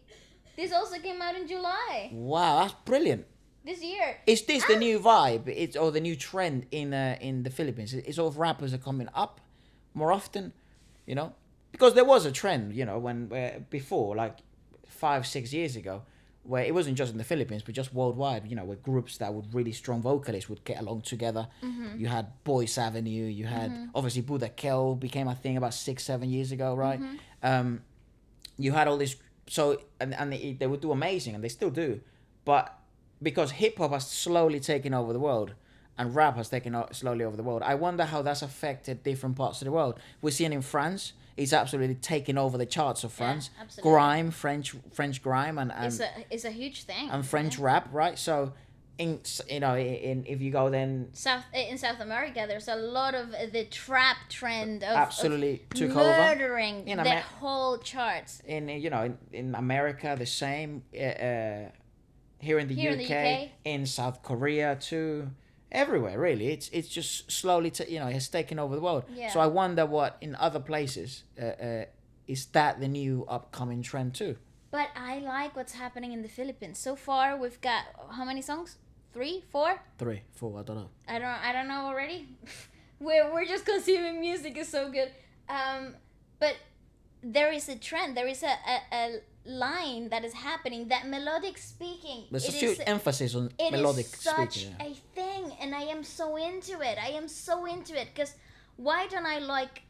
This also came out in July
Wow, that's brilliant.
this year.
Is this the new vibe? Or the new trend in the Philippines? It's all of rappers are coming up more often, because there was a trend, when before, like 5-6 years ago, where it wasn't just in the Philippines but just worldwide. Where groups that were really strong vocalists would get along together.
Mm-hmm.
You had Boyce Avenue. You had obviously Buddha Kell became a thing about 6-7 years ago, right?
Mm-hmm.
You had all this. So and they would do amazing, and they still do, but because hip hop has slowly taken over the world, and rap has taken slowly over the world, I wonder how that's affected different parts of the world. We're seeing in France, it's absolutely taking over the charts of France.
absolutely.
Grime, French grime, and
It's a huge thing.
and French rap, right? So, in if you go then
In South America, there's a lot of the trap trend of
absolutely
of
took over.
murdering
In
the
Amer-
whole charts.
in America the same. Here in the
Here in
UK,
the UK.
in South Korea too. Everywhere, really. It's just slowly, it's taken over the world.
Yeah.
So I wonder what in other places is that the new upcoming trend too?
But I like what's happening in the Philippines. So far, we've got how many songs? 3, 4?
3, 4, I don't know.
I don't know already. we're just consuming music is so good. But there is a trend. There is a line that is happening. That melodic speaking.
There's a
it
huge
is-
emphasis on
It
melodic
is such
speaking. Yeah.
a thing, and I am so into it. Because why don't I like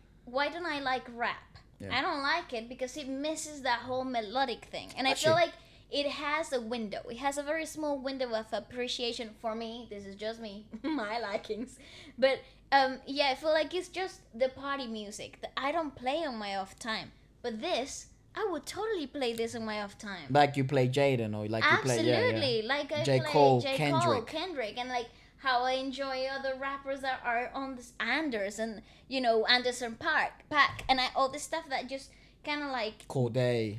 rap?
Yeah.
I don't like it because it misses that whole melodic thing, and I
Actually-
feel like it has a window. It has a very small window of appreciation for me. This is just me, my likings, but yeah, I feel like it's just the party music that I don't play on my off time. But this, I would totally play this on my off time.
Like you play Jaden or like you play
Absolutely, like I
J.
play
Cole,
J.
Kendrick.
Kendrick, and like how I enjoy other rappers that are on this Anders and Anderson Paak, and all this stuff that just kind of like
Corday.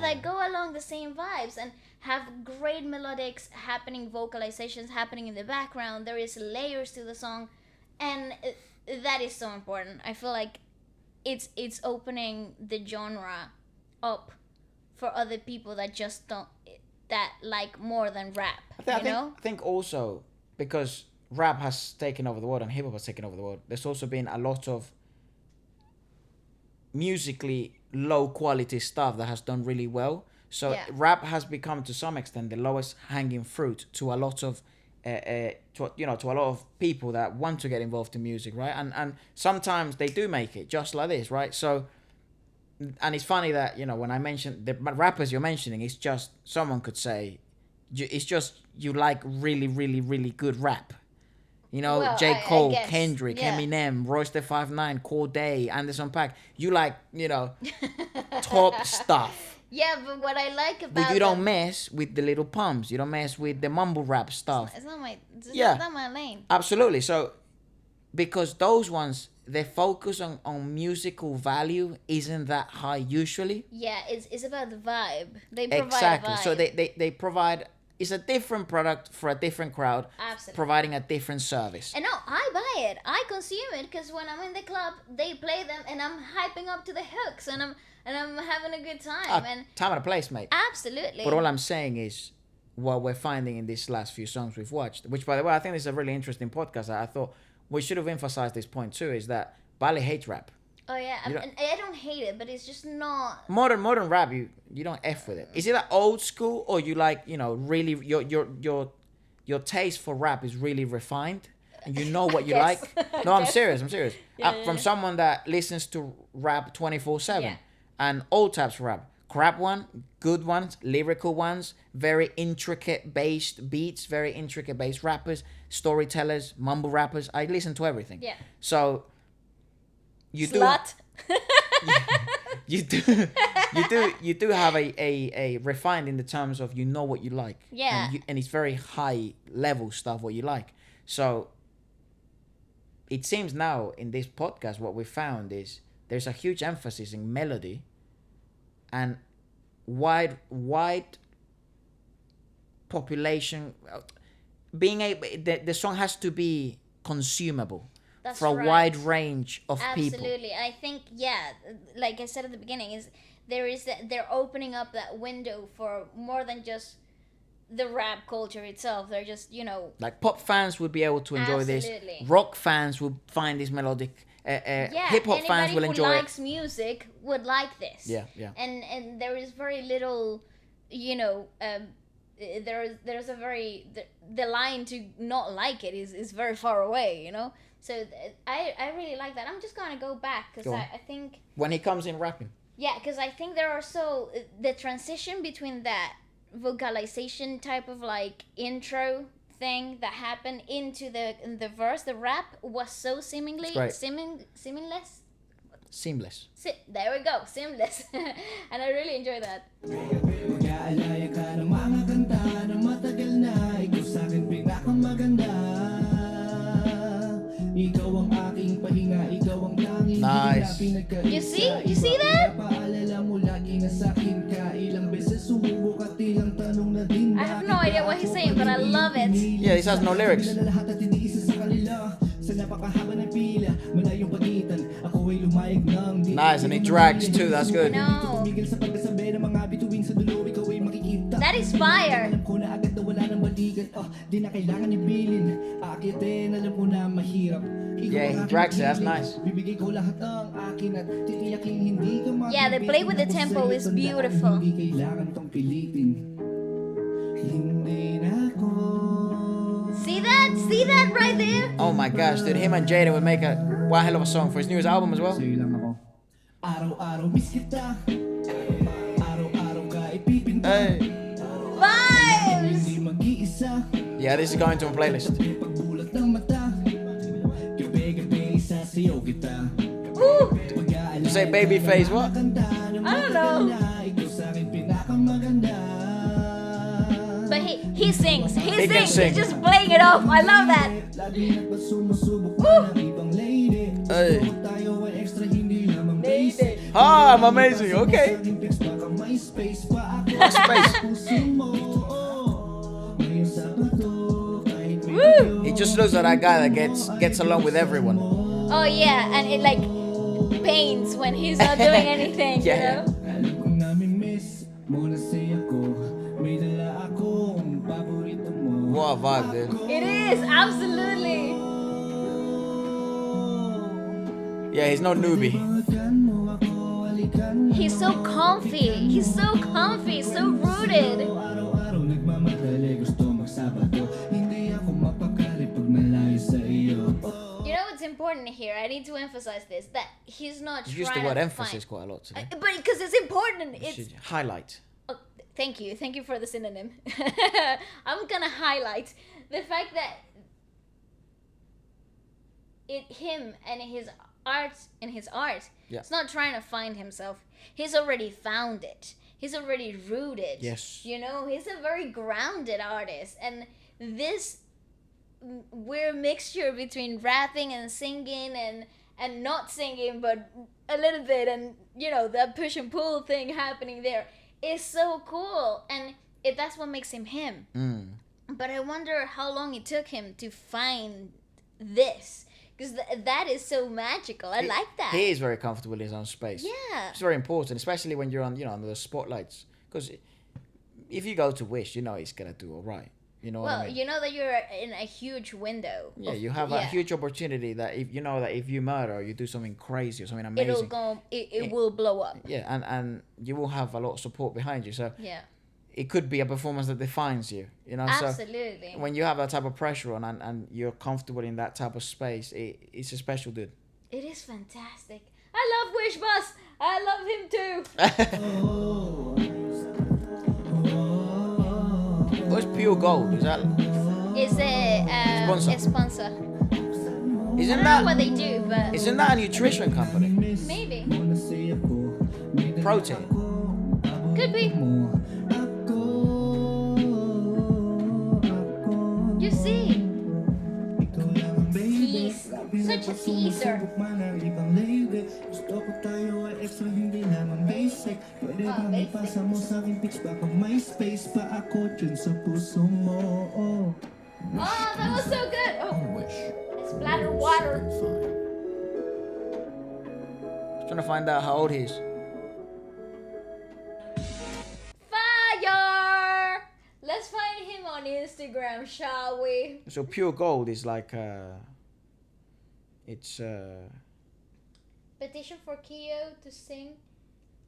that go along the same vibes and have great melodics happening, vocalizations happening in the background. There is layers to the song, and that is so important. I feel like it's opening the genre up for other people that just don't that like more than rap.
I think also because rap has taken over the world and hip hop has taken over the world. There's also been a lot of musically low quality stuff that has done really well. So
Yeah.
rap has become to some extent the lowest hanging fruit to a lot of to a lot of people that want to get involved in music, right? And sometimes they do make it just like this, right? So and it's funny that when I mentioned the rappers you're mentioning, it's just someone could say it's just you like really really really good rap.
Well,
J.
I
Cole,
guess,
Kendrick,
yeah.
Eminem, Royce the 5'9", Corday, Anderson .Paak. You like, top stuff.
Yeah, but what I like about
But you don't
them-
mess with the little pumps. You don't mess with the mumble rap stuff.
It's not it's
Yeah.
not my lane.
Absolutely. So, because those ones, their focus on musical value isn't that high usually.
Yeah, it's about the vibe. They provide
Exactly.
a vibe.
So they provide, it's a different product for a different crowd,
Absolutely.
providing a different service.
And no, I buy it. I consume it because when I'm in the club, they play them, and I'm hyping up to the hooks, and I'm having a good time. And
Time and a place, mate.
absolutely.
But all I'm saying is, what we're finding in these last few songs we've watched, which by the way, I think this is a really interesting podcast. I thought we should have emphasized this point too, is that Bali hates rap.
Oh yeah,
You
and I don't hate it, but it's just not.
Modern rap, you don't F with it. Is it that old school, or you like, really your taste for rap is really refined and you know what you
Yes.
like? No, I'm
Yes.
serious.
Yeah,
From someone that listens to rap 24/7
Yeah.
and all types of rap. Crap one, good ones, lyrical ones, very intricate based beats, very intricate based rappers, storytellers, mumble rappers. I listen to everything.
Yeah.
So you
Slut.
you do have a refined in the terms of what you like.
Yeah.
And it's very high level stuff what you like. So it seems now in this podcast what we found is there's a huge emphasis in melody and wide population being the song has to be consumable
That's
for a
right.
wide range of people.
Absolutely. I think, like I said at the beginning, they're opening up that window for more than just the rap culture itself. They're just,
Like pop fans would be able to enjoy
Absolutely.
this. Rock fans will find this melodic. Hip hop fans will
anybody
enjoy
who
it.
likes music would like this.
Yeah, yeah.
And there is very little, there's a very the line to not like it is very far away, So I really like that. I'm just gonna go back because
Go on.
I think.
When he comes in rapping.
Yeah, because I think there are the transition between that vocalization type of like intro thing that happened into the verse, the rap was so seemingly
great.
seamless.
Seamless.
There we go, seamless, and I really enjoy that.
Mag-aalaya ka ng mga kanta na matagal na. Ikaw sa'kin pinakamaganda. Ikaw ang aking pahinga, ikaw ang tanging
Nice.
You see that?
Paalala mo lagi na sa'kin ka. Ilang beses sumubok at ilang tanong na din.
I have no idea what he's saying, but I love it.
Yeah, this has no lyrics.
Lahat at hindi isa sa kanila. Sa napakahaba ng pila, malayong pagitan. Ako ay lumayag ng di.
Nice, and it drags too, that's good.
No,
Tumigil sa pagkasabi ng mga bituin sa dulo, ikaw ay makikita.
that is fire.
Alam ko na agad na wala nang balikan. sikat, di na kailangan ibilin. Akitin, alam ko na mahirap. Ikaw
Yeah,
ang
he
aking
drags it, that's
pag-ibig.
nice.
Bibigay ko lahat ang akin at titiyaking hindi ka
Yeah, the play with the
mabibitin.
tempo
Ako
is
sa'yo, tandaan,
beautiful.
Hindi kailangan tong pilitin. Hindi na ako.
See that? See that right there?
Oh my gosh, dude, him and Jada would make a one hell of a song for his newest album as well.
Sa'yo lang ako. Araw-araw miss kita. Araw-araw ka ipipinta.
Hey.
Vibes!
Hindi mag-iisa.
Yeah, this is going to a playlist.
Pagbulat ng mata. Gabi-gabi isasayaw kita.
Woo!
You say Babyface, what?
I don't know.
Ikaw sa'kin pinakamaganda.
But he sings. He
He can
sings.
sing.
He's just playing it off. I love that.
Lagi na ba sumusubok pa ng ibang lady?
Hey.
Gusto ko tayo ay extra, hindi lamang basic.
Ah, I'm amazing. Okay.
Sa aking pics, baka may space pa ako.
Space.
Puso mo, ngayon sa bato, kahit may
Woo!
He just looks like that guy that gets along with everyone.
Oh yeah, and it like pains when he's not doing anything.
Yeah.
You know.
alam kong nami-miss mo na say ako. May dala akong paborito mo.
What a vibe, dude.
It is absolutely.
Yeah, he's no newbie.
Halikan mo ako, halikan mo.
He's so comfy. He's so comfy. So rooted.
Araw-araw nagmamadali, gusto magsabado. Hindi ako mapakali pag malayo sa iyo.
You know what's important here? I need to emphasize this: that he's not
You
trying
use the word
to
emphasis
find.
quite a lot today.
But because it's important.
You
It's
should highlight.
oh, thank you for the synonym. I'm gonna highlight the fact that him and his art.
Yeah.
It's not trying to find himself. He's already found it. He's already rooted.
Yes.
You know, he's a very grounded artist, and this weird mixture between rapping and singing and not singing, but a little bit, and you know, that push and pull thing happening there is so cool, and that's what makes him him. But I wonder how long it took him to find this, because that is so magical. I like that.
He is very comfortable in his own space.
Yeah.
It's very important, especially when you're on, under the spotlights. Because if you go to Wish, you know he's gonna do all right. You know what
Well,
I mean?
you know that you're in a huge window.
Yeah,
of-
you have a
yeah.
huge opportunity that if you know that if you murder or you do something crazy or something amazing,
It'll go. It will blow up.
yeah, and you will have a lot of support behind you. So
Yeah.
it could be a performance that defines you. You know,
Absolutely.
so when you have that type of pressure on and you're comfortable in that type of space, it's a special dude.
It is fantastic. I love Wish Bus. I love him too.
What's Pure Gold? Is that?
It's a
Sponsor.
a sponsor. I
Isn't
don't know what
that?
they do, but
Isn't that a nutrition company?
maybe.
Protein.
Could be. You see, he's such a teaser.
Gusto ko tayo ay extra, hindi lamang basic. Pwede
Ah,
bang
basic.
ipasa mo sa aking pics, baka may space pa ako dyan sa puso mo.
Oh, that was so good. Oh,
Wish
it's splattered water.
105.
Trying to find out how old he is.
Fire! Let's find him on Instagram, shall we?
So Pure Gold is like it's
Petition for Kiyo to sing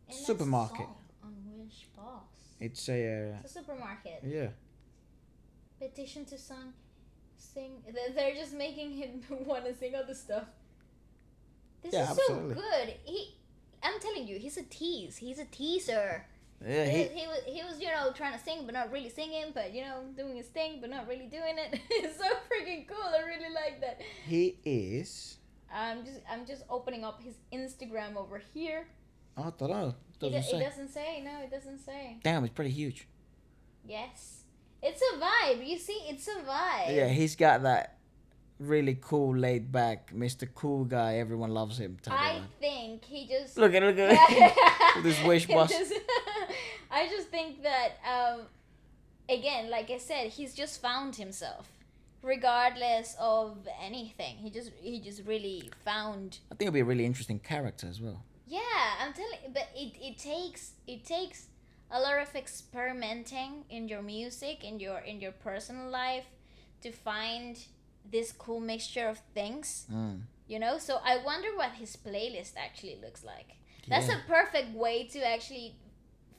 in
Supermarket.
a song on Wish Boss.
it's a
It's a supermarket.
yeah.
Petition to sing. They're just making him want to sing other stuff. This
Yeah,
is
absolutely.
so good. I'm telling you, he's a tease. He's a teaser.
Yeah,
He was, you know, trying to sing but not really singing, but you know, doing his thing but not really doing it. It's so freaking cool. I really like that.
he is.
I'm just opening up his Instagram over here.
I don't know.
It
Doesn't say.
doesn't say. No, it doesn't say.
Damn, it's pretty huge.
Yes. It's a vibe. You see, it's a vibe.
Yeah, he's got that really cool, laid back, Mr. Cool guy. Everyone loves him. Type of
I
vibe.
think he just
Look at with this Wish
It
bus.
just- I just think that again, like I said, he's just found himself, regardless of anything. He just really found.
I think it'll be a really interesting character as well.
Yeah, I'm telling. But it takes a lot of experimenting in your music, in your personal life, to find this cool mixture of things. You know, so I wonder what his playlist actually looks like. That's a perfect way to actually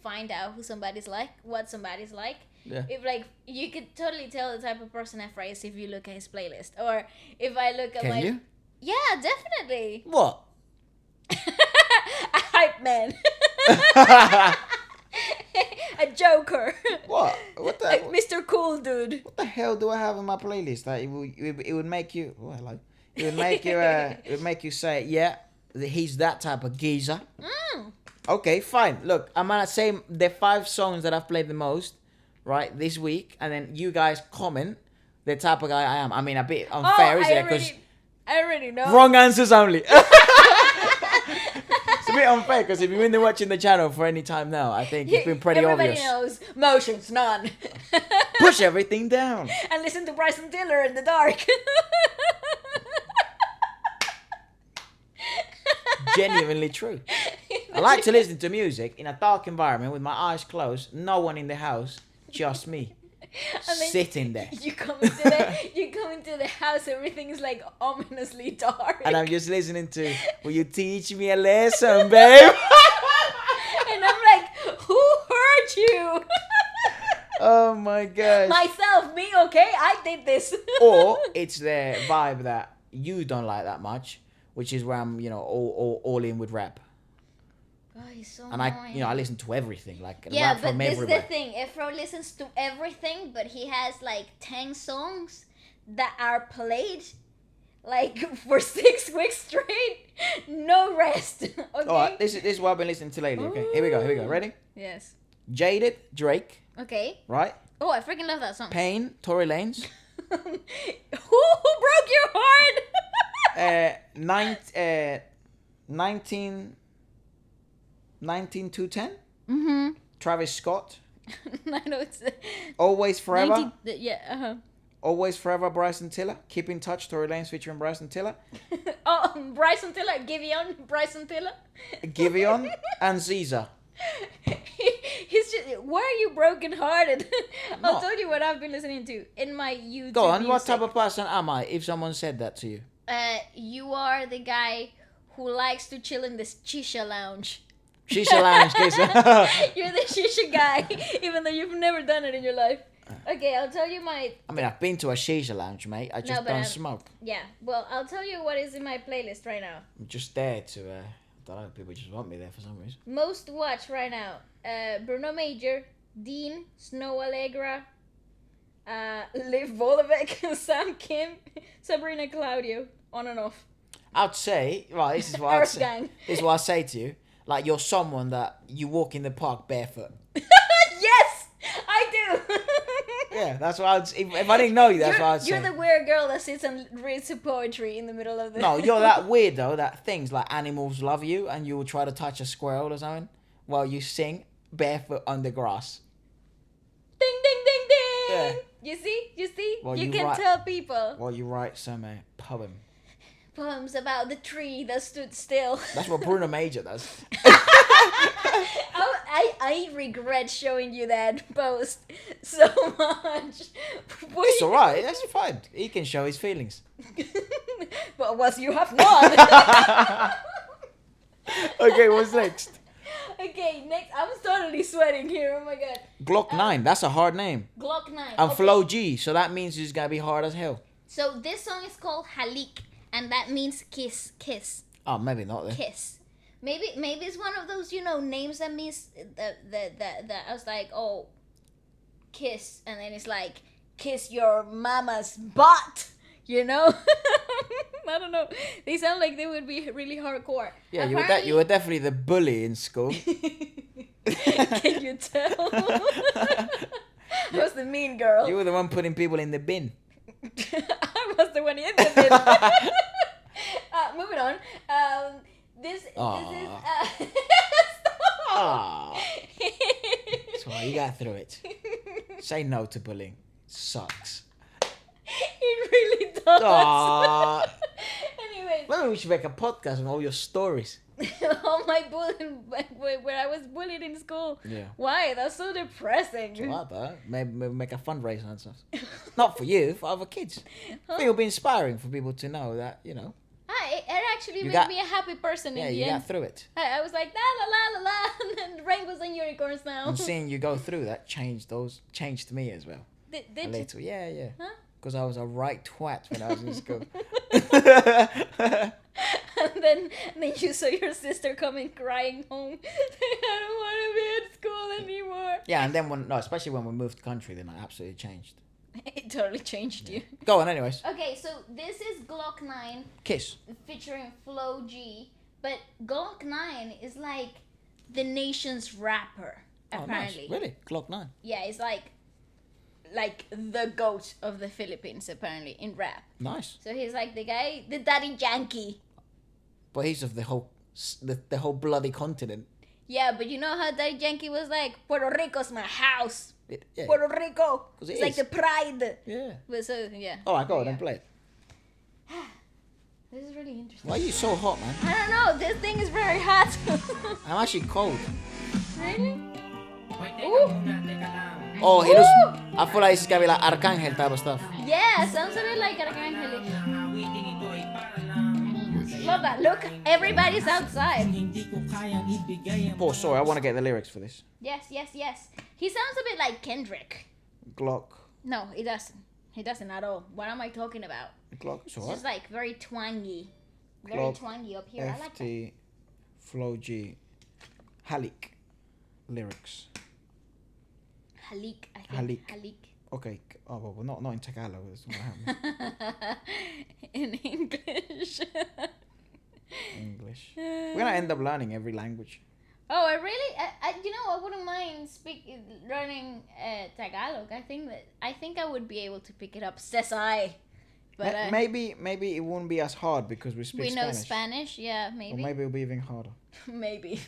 find out who somebody's like, what somebody's like.
Yeah.
If like you could totally tell the type of person Efra is if you look at his playlist, or if I look at
Can you?
Yeah, definitely.
What?
A hype man. A joker.
What? What the?
Like Mr. Cool Dude.
What the hell do I have on my playlist? Like it would make you. Oh, hello. It would make you. It would make you say, yeah, he's that type of geezer. Okay, fine. Look, I'm gonna say the 5 songs that I've played the most, right, this week, and then you guys comment the type of guy I am. I mean, a bit unfair, isn't it? Because
I already know.
wrong answers only. It's a bit unfair because if you've been watching the channel for any time now, I think it's been pretty obvious.
Everybody knows motions, none.
Push everything down.
And listen to Bryson Tiller in the dark.
Genuinely true. I like to listen to music in a dark environment with my eyes closed, no one in the house, just me.
And then
Sitting there.
You come into the house, everything is like ominously dark.
And I'm just listening to, will you teach me a lesson, babe?
And I'm like, who hurt you?
Oh my gosh.
Myself, me, okay? I did this.
Or it's the vibe that you don't like that much, which is where I'm, all in with rap.
Oh, he's so
And
annoying.
I listen to everything, like
Yeah,
rap
but
from
this
everywhere.
is the thing. Efro listens to everything, but he has like 10 songs that are played like for 6 weeks straight. No rest. Okay?
Alright, this is what I've been listening to lately, okay? Here we go. Ready?
Yes.
Jaded, Drake,
Okay.
right?
Oh, I freaking love that song.
Pain, Tory Lanez.
Who broke your heart?
19210.
Mm-hmm.
Travis Scott.
I know it's
Always Forever.
yeah.
Always Forever, Bryson Tiller. Keep in Touch, Tory Lanez featuring Bryson Tiller.
Oh, Bryson Tiller, Giveon, Bryson Tiller.
Giveon and Caesar.
He's just. Why are you brokenhearted? I'll
No.
tell you what I've been listening to in my YouTube.
Go on, what
music.
type of person am I if someone said that to you?
You are the guy who likes to chill in this shisha lounge.
Shisha lounge, case.
You're the shisha guy, even though you've never done it in your life. Okay, I'll tell you my.
I mean, I've been to a shisha lounge, mate. I just
but
don't
I'm-
smoke.
Yeah, well, I'll tell you what is in my playlist right now.
I'm just there to, I don't know, people just want me there for some reason.
Most watched right now. Bruno Major, Dean, Snow Allegra, Liv Volevec, Sam Kim, Sabrina Claudio, on and off.
I'd say, right, this is what I'd
Earth
say.
Gang.
This is what I say to you. Like, you're someone that you walk in the park barefoot.
Yes, I do.
Yeah, that's what I'd. If I didn't know you, that's what I'd say.
You're the weird girl that sits and reads the poetry in the middle of the.
No, you're that weirdo that things like animals love you and you will try to touch a squirrel or something while you sing barefoot on the grass.
Ding ding ding ding.
Yeah.
You see.
Well,
you
you
can
write-
tell people
While you write some poem.
poems about the tree that stood still.
That's what Bruno Major does.
I regret showing you that post so much.
It's alright, that's fine. He can show his feelings.
But what you have not.
Okay, what's next?
Okay, next. I'm totally sweating here. Oh my god.
Gloc-9, that's a hard name.
Gloc-9.
And
Okay.
Flow G, so that means it's gonna be hard as hell.
So this song is called HALIK, and that means kiss.
Oh, maybe not then.
Kiss. Maybe it's one of those, names that means that I was like, oh, kiss, and then it's like kiss your mama's butt, I don't know. They sound like they would be really hardcore.
Yeah, you
Apparently-
were definitely the bully in school.
Can you tell? I was the mean girl.
You were the one putting people in the bin.
I was the one in the bin. Moving on. This is
Ah, that's why you got through it. Say no to bullying. Sucks.
It really does.
Ah.
Anyway.
Maybe we should make a podcast on all your stories.
All my bullying, where I was bullied in school.
Yeah.
Why? That's so depressing.
Like that. Maybe make a fundraiser and stuff. Not for you, for other kids. I think it'll be inspiring for people to know that, you know.
It actually
You
made
got-
me a happy person
Yeah,
in the
you
end.
got through it.
I was like, la la la la la, and then rainbows and unicorns now.
And seeing you go through that changed me as well.
Did
A
you?
little. Yeah.
Huh?
Because I was a right twat when I was in school.
And then you saw your sister coming crying home. I don't want to be at school anymore.
Yeah, and then especially when we moved country, then I absolutely changed.
It totally changed you.
Go on, anyways.
Okay, so this is Gloc-9
Kiss.
featuring Flict-G, but Gloc-9 is like the nation's rapper, apparently.
Oh, nice. Really? Gloc-9.
Yeah, it's like the goat of the Philippines, apparently, in rap.
Nice.
So he's like the guy, the daddy Yankee.
But he's of the whole bloody continent.
Yeah, but you know how daddy Yankee was like, Puerto Rico's my house.
Yeah.
Puerto Rico.
'Cause it
It's like
is.
the pride.
Yeah.
But so, yeah.
All right, go on
Yeah.
and play it.
This is really interesting.
Why are you so hot, man?
I don't know, this thing is very hot.
I'm actually cold.
Really? Ooh.
Oh, he looks. I feel like this is gonna be like Arcangel type of stuff.
Yeah, sounds a bit like Arcangelic. Love that. Look, everybody's outside.
Oh, sorry, I want to get the lyrics for this.
Yes. He sounds a bit like Kendrick.
Glock.
No, he doesn't. He doesn't at all. What am I talking about?
Glock. It's
It's
alright.
just like very twangy. Very
Glock,
twangy up here. I like that.
FT, Flict-G, HALIK lyrics.
HALIK, I think.
HALIK.
HALIK.
Okay. Oh well, not in Tagalog. That's not happening.
In English.
English. We're gonna end up learning every language.
Oh, I really, you know, I wouldn't mind learning Tagalog. I think I would be able to pick it up. Says I. But
Maybe it won't be as hard because we speak
we
Spanish.
know Spanish. Yeah,
Or
maybe.
maybe it'll be even harder.
Maybe.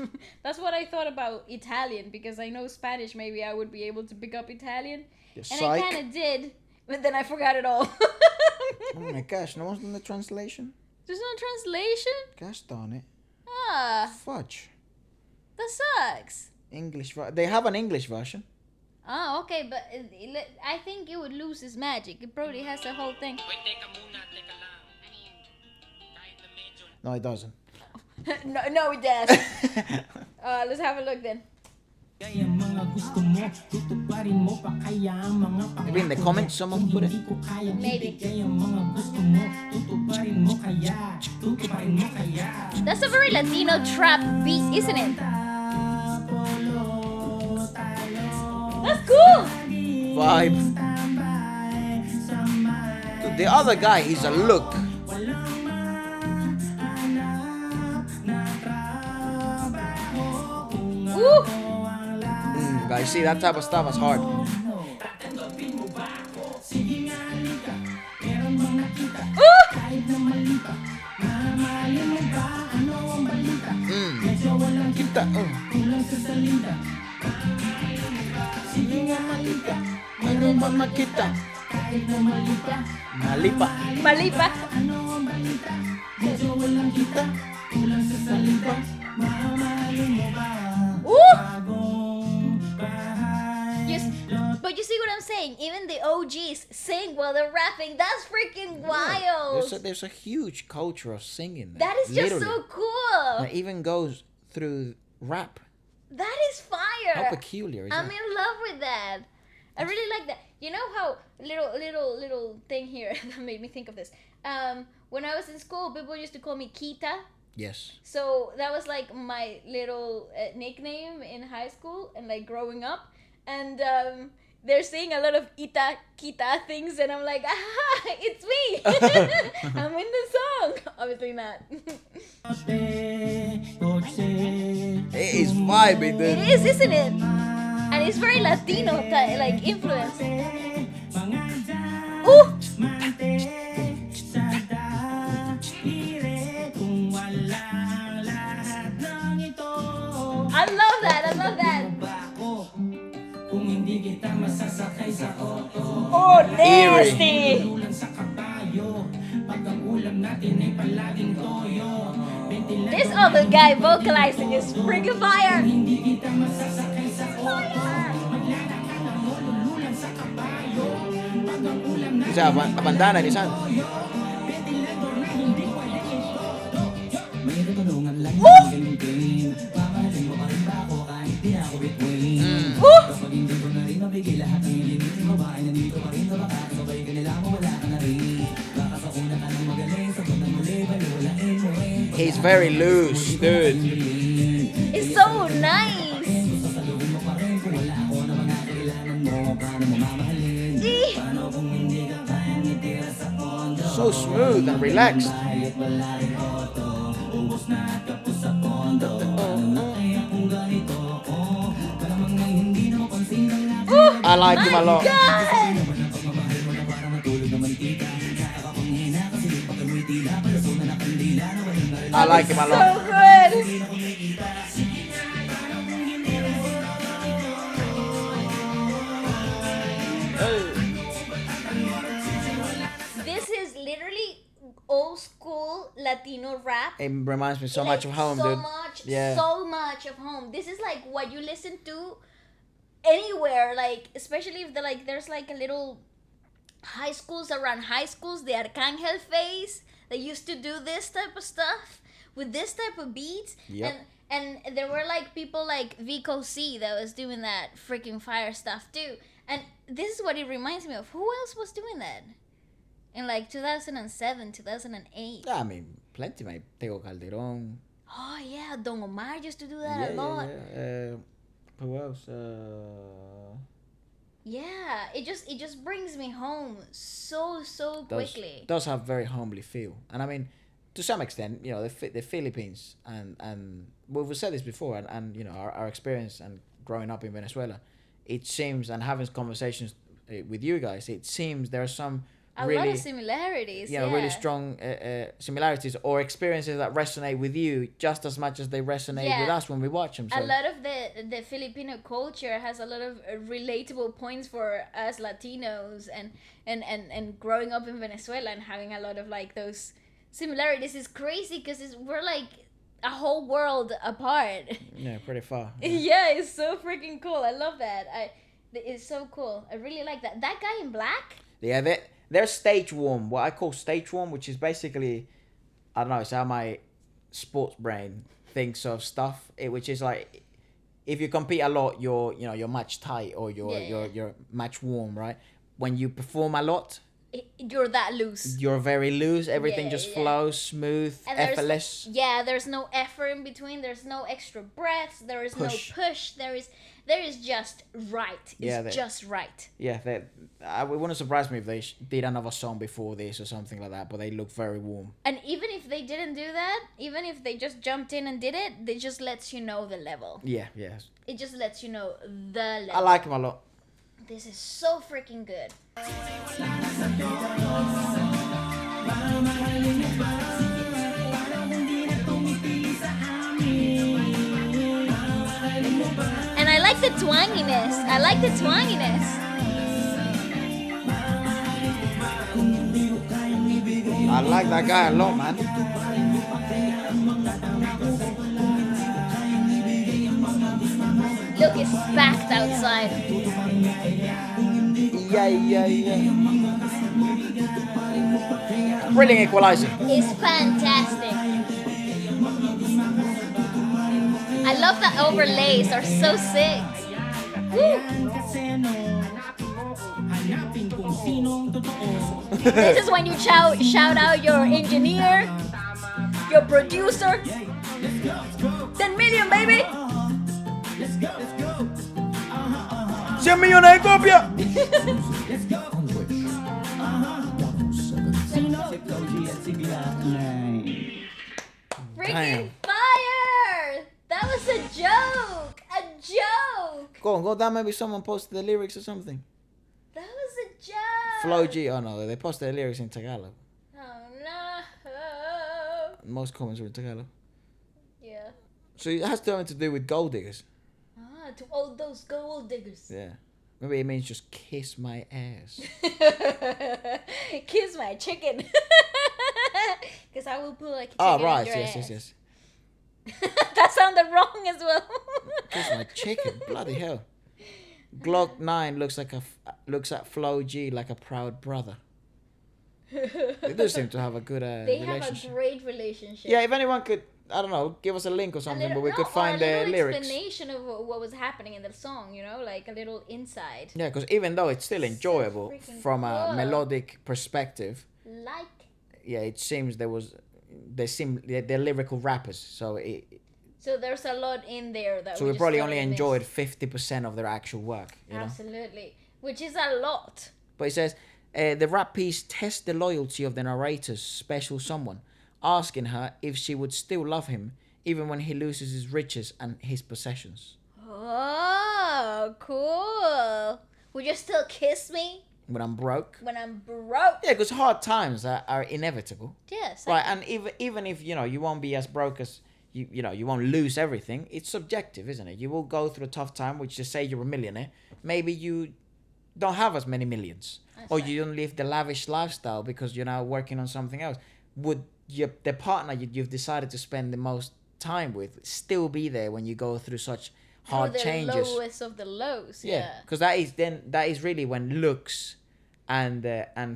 That's what I thought about Italian, because I know Spanish. Maybe I would be able to pick up Italian.
Yeah,
And
psych.
I kind of did, but then I forgot it all.
Oh my gosh, no one's done the translation?
There's no translation?
Gosh darn it.
Ah,
Fudge.
that sucks.
They have an English version.
Oh, okay, but I think it would lose its magic. It probably has the whole thing.
No, it doesn't.
no, it does. Let's have a look then.
Maybe in the comments someone put it.
Maybe. That's a very Latino trap beat, isn't it? That's cool.
Vibe. Dude, the other guy, he's a look.
Woo!
Guys, see that type of stuff is hard.
Ooh!
Kita. Ano ba makita? Malipa.
Malipa. Ooh! But you see what I'm saying? Even the OGs sing while they're rapping. That's freaking wild.
There's a huge culture of singing there.
That is just so
Literally.
cool.
That even goes through rap.
That is fire.
How peculiar is
I'm
that?
in love with that. I really like that. You know how little thing here that made me think of this. When I was in school, people used to call me Kita.
Yes.
So that was like my little nickname in high school and like growing up. And they're saying a lot of Kita things, and I'm like, aha, it's me. I'm in the song. Obviously not.
It is vibing, dude.
It is, isn't it? And it's very Latino like influence. Ooh! I love that. Oh, nasty! This other guy vocalizing is freaking fire.
Isa, bandana ni San.
May katanungan lang na ganun-gain. Mamahalin mo pa rin ba ako kahit di ako bituin? Kapag hindi ko na rin mabigay lahat ng ilinitin ko, baka nandito pa rin ka baka sabay ka nila mo wala ka na rin. Baka sa una ka nang magaling, sa pag muli balulain mo rin.
He's very loose, dude.
It's so nice.
Sasaluhin mo pa rin kung wala ako na mga kailangan mo. Paano mo mamahalin? Paano kung hindi ka kayang itira sa pondo?
So smooth and relaxed.
Kahit wala rin koto, ubos na at kapos sa pondo. Paano na kaya kung ganito? Malamang na hindi na mapansin ang lahat.
I like him a lot.
God.
Pagmamahal mo na para matulog na mantika. Kaya ka pang hina kasi di pa kamoy tila. Palaso na nakandila na walang naril.
I like him a
So
lot.
good. This is literally old school Latino rap.
It reminds me so much of home,
so
dude.
Much,
Yeah.
so much of home. This is like what you listen to anywhere, like especially if there's like a little high schools around high schools, the Arcangel phase. They used to do this type of stuff with this type of beats.
Yep.
And there were like people like Vico C that was doing that freaking fire stuff too. And this is what it reminds me of. Who else was doing that? In like 2007, 2008.
Yeah, I mean, plenty, mate. Tego Calderon.
Oh yeah, Don Omar used to do that
Yeah,
a lot.
yeah. Who else?
Yeah, it just brings me home so quickly.
Those have very homely feel, and I mean, to some extent, you know, the Philippines and we've said this before, and you know, our experience and growing up in Venezuela, it seems, and having conversations with you guys, it seems there are some
A
really,
lot of similarities.
you know, really strong similarities or experiences that resonate with you just as much as they resonate
Yeah.
with us when we watch them. So.
A lot of the Filipino culture has a lot of relatable points for us Latinos, and growing up in Venezuela and having a lot of like those similarities is crazy because we're like a whole world apart.
Yeah, pretty far.
Yeah, it's so freaking cool. I love that. It's so cool. I really like that. That guy in black.
Yeah, they're stage warm. What I call stage warm, which is basically, I don't know, it's how my sports brain thinks of stuff. Which is like, if you compete a lot, you're match tight or you're match warm, right? When you perform a lot,
You're that loose.
you're very loose. Everything
Yeah,
just
yeah.
flows smooth,
And
effortless.
there's no effort in between. There's no extra breaths. There is
Push.
no push. There is just right. It's
Yeah,
just right.
Yeah, it wouldn't surprise me if they did another song before this or something like that. But they look very warm.
And even if they didn't do that, even if they just jumped in and did it, it just lets you know the level.
Yeah, yeah.
It just lets you know the level.
I like him a lot.
This is so freaking good. And I like the twanginess.
I like that guy a lot, man.
Look, it's packed outside.
Yeah. Brilliant equalizer.
It's fantastic. I love the overlays, are so sick. Woo. This is when you shout out your engineer, your producer. 10 million, baby.
100 millones de copias.
Freaking fire! That was a joke! A joke!
Go down. Maybe someone posted the lyrics or something.
That was a joke!
Flict-G. Oh no, they posted the lyrics in Tagalog.
Oh no!
Most comments were in Tagalog.
Yeah.
So it has something to do with gold diggers.
Ah, to all those gold diggers.
Yeah. Maybe it means just kiss my ass.
Kiss my chicken. Because I will put like
Oh
chicken
right,
in your
yes.
ass. That sounded wrong as well.
Kiss my chicken. Bloody hell. Gloc-9 looks at Flo-G like a proud brother. They do seem to have a good
They
relationship.
have a great relationship.
Yeah, if anyone could, I don't know, give us a link or something, but we could find the lyrics.
Explanation of what was happening in the song, you know, like a little inside.
Yeah, because even though it's still enjoyable
freaking
from a
cool.
melodic perspective,
Like,
yeah, it seems they're lyrical rappers, so
so there's a lot in there that
we
just
probably
totally
only
missed.
enjoyed 50% of their actual work, you know.
Absolutely, which is a lot.
But it says the rap piece tests the loyalty of the narrator's special someone, asking her if she would still love him even when he loses his riches and his possessions.
Oh, cool. Would you still kiss me
When I'm broke.
when I'm broke?
Yeah, because hard times are inevitable.
Yes.
Right, and even if, you know, you won't be as broke as, you know, you won't lose everything, it's subjective, isn't it? You will go through a tough time, which just say you're a millionaire. Maybe you don't have as many millions. Or you don't live the lavish lifestyle because you're now working on something else. Would the partner you've decided to spend the most time with still be there when you go through such hard
the
changes?
lowest of the lows.
Yeah, because that is really when looks and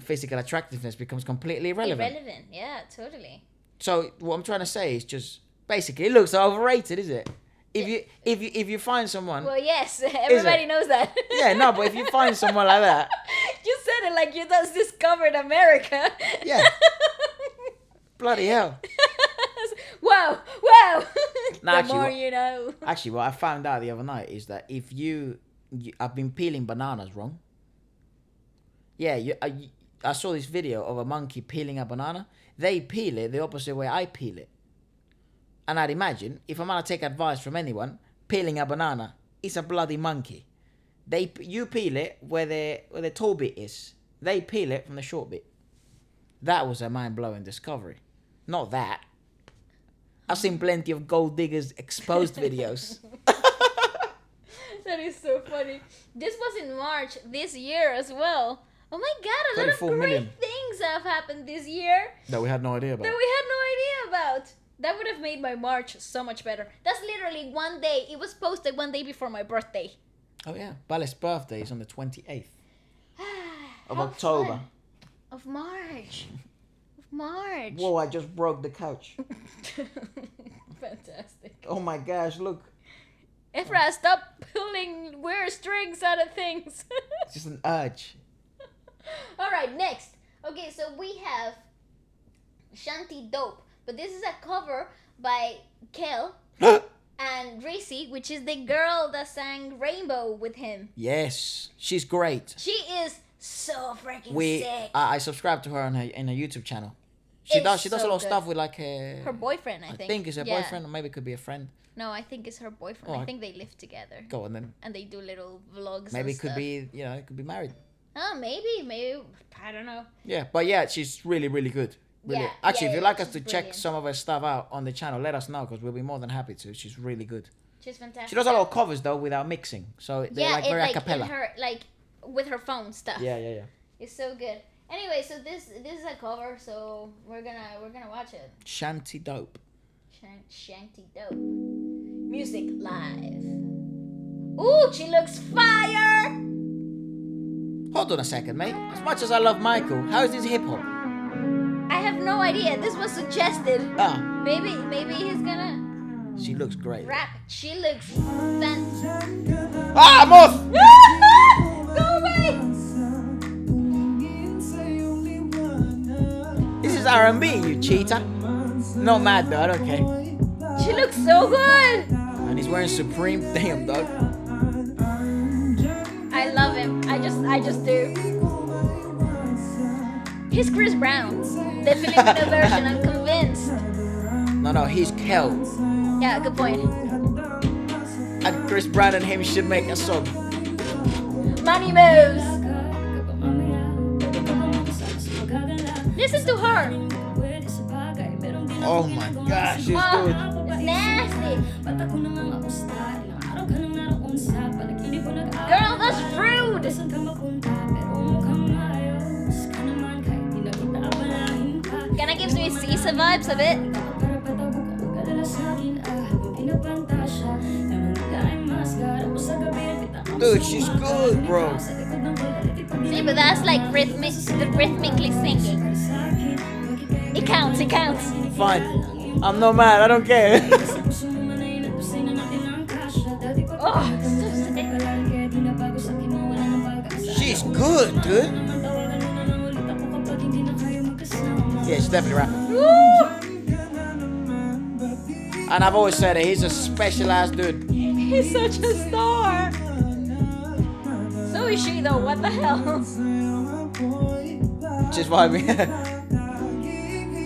physical attractiveness becomes completely irrelevant.
Irrelevant. Yeah, totally.
So what I'm trying to say is just basically it looks overrated, is it? If you find someone,
Well, yes, everybody knows that.
yeah, no, but if you find someone like that,
You said it like you just discovered America.
yeah, bloody hell.
Wow.
Nah,
The more you know.
Actually, what I found out the other night is that if I've been peeling bananas wrong. Yeah, I saw this video of a monkey peeling a banana. They peel it the opposite way I peel it. And I'd imagine, if I'm gonna take advice from anyone, peeling a banana is a bloody monkey. You peel it where the tall bit is. They peel it from the short bit. That was a mind-blowing discovery. Not that. I've seen plenty of gold diggers exposed videos.
That is so funny. This was in March this year as well. Oh my god, a lot of
34
great
million.
things have happened this year
That we had no idea about.
that we had no idea about. That would have made my March so much better. That's literally one day. It was posted one day before my birthday.
Oh yeah, Ballet's birthday is on the 28th of
How
October.
fun. Of March.
Whoa, I just broke the couch.
Fantastic.
Oh my gosh, look.
Ephra, stop pulling weird strings out of things.
It's just an urge.
All right, next. Okay, so we have Shanti Dope, but this is a cover by Kell and Gracie, which is the girl that sang Rainbow with him.
Yes, she's great.
She is so freaking sick.
I subscribe to her on her YouTube channel. She
It's
does a
so
lot of
good.
stuff with like her
Her boyfriend, I
I
think.
think it's her
Yeah.
boyfriend, or maybe it could be a friend.
No, I think it's her boyfriend.
Oh,
I think they live together.
Go on then.
And they do little vlogs.
Maybe
and
it could
stuff.
be, it could be married.
Oh, maybe. I don't know.
Yeah, but yeah, she's really, really good. Really.
Yeah,
Actually,
yeah,
if you'd
yeah,
like us
she's
to check
brilliant.
some of her stuff out on the channel, let us know because we'll be more than happy to. She's really good.
She's fantastic.
She does a lot of covers though without mixing, so they're like very a cappella.
in her with her phone stuff.
Yeah.
It's so good. Anyway, so this is a cover, so we're gonna watch it.
Shanti Dope.
Shanti Dope. Music live. Ooh, she looks fire!
Hold on a second, mate. As much as I love Michael, how is this hip hop?
I have no idea. This was suggested.
Ah,
Maybe he's gonna
she looks great.
rap. She looks fantastic.
Ah, moth!
Go away!
This is R&B, you cheater. Not mad though, I don't care.
She looks so good.
And he's wearing Supreme. Damn, dog.
I love him. I just do. He's Chris Brown, the Filipino version. I'm convinced.
No, he's Kell.
Yeah, good point.
And Chris Brown and him should make a song.
Money moves. Listen to her.
Oh my gosh, she's
Oh,
good.
it's nasty. Girl, that's rude. Kinda gives me Sisa vibes a bit.
Dude, she's good, bro.
See, but that's like rhythmically singing. It counts, it counts.
Fine. I'm not mad, I don't care.
Oh, so sick.
She's good, dude. Yeah, she's definitely rapping.
Woo!
And I've always said it, he's a special ass dude.
He's such a star. So is she though, what the hell?
Just vibing.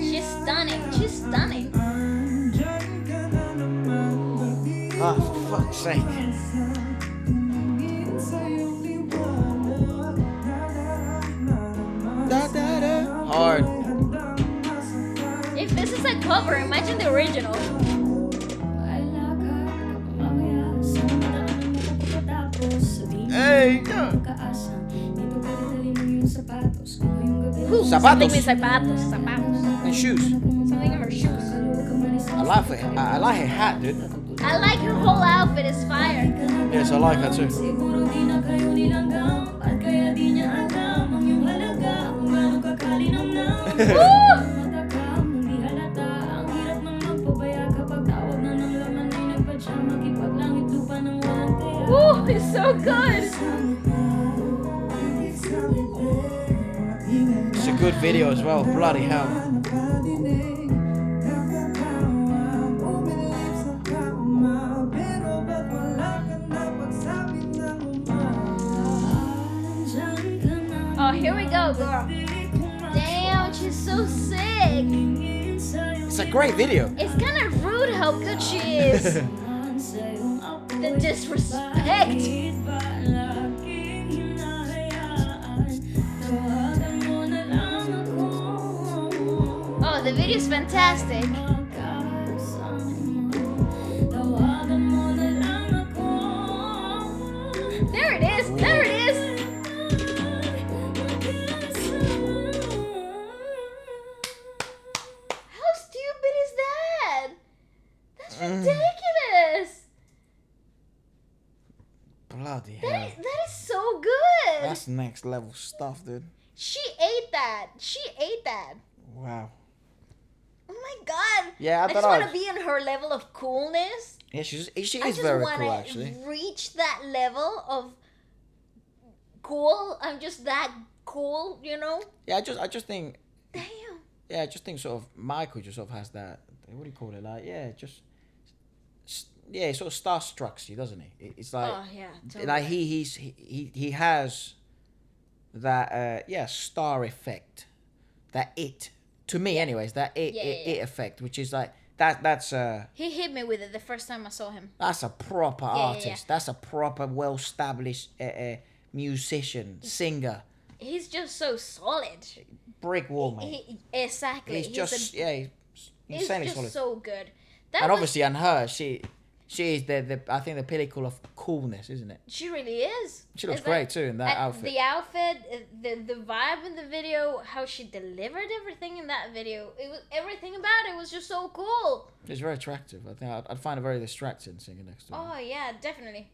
She's stunning, she's stunning.
Oh, for fuck's sake. Hard.
If this is a cover, imagine the original.
Hey, go.
Ooh,
Zapatos.
something with zapatos, zapatos.
And shoes.
Something in her shoes.
I like it. I like her hat, dude.
I like her whole outfit, it's fire.
Yes, I like her too.
Woo, it's so good.
It's a good video as well. Bloody hell.
Oh, here we go, girl. Damn, she's so sick.
It's a great video.
It's kind of rude how good she is. The disrespect. Oh, the video's fantastic. There it is, there it is. How stupid is that? That's ridiculous.
Bloody hell.
That is so good.
That's next level stuff, dude.
She ate that. She ate that.
Wow.
Oh my god.
Yeah, I
I
don't
just
know.
want to be in her level of coolness.
Yeah, she
I
is
just
very
want
cool,
to
actually.
reach that level of cool. I'm just that cool, you know?
Yeah, I just think.
Damn.
Yeah, I just think sort of Michael just sort of has that. What do you call it? Like, yeah, just. Yeah, he sort of starstrucks you, doesn't he? It's like.
Oh yeah. Totally.
Like he has that star effect, that it to me anyways, that it effect, which is like that's
He hit me with it the first time I saw him.
that's a proper
yeah,
artist.
yeah.
That's a proper well established musician, singer,
He's just so solid.
brick wall, mate.
Exactly.
He's just
he's
he's insanely
just
solid.
so good. That
And
was-
obviously, on her, she is the I think the pinnacle of coolness, isn't it?
she really is.
She looks
Is
great too in that
and
outfit.
The outfit, the vibe in the video, how she delivered everything in that video. It was everything about it was just so cool.
It's very attractive. I think I'd find it very distracting singing next to her.
Oh yeah, definitely.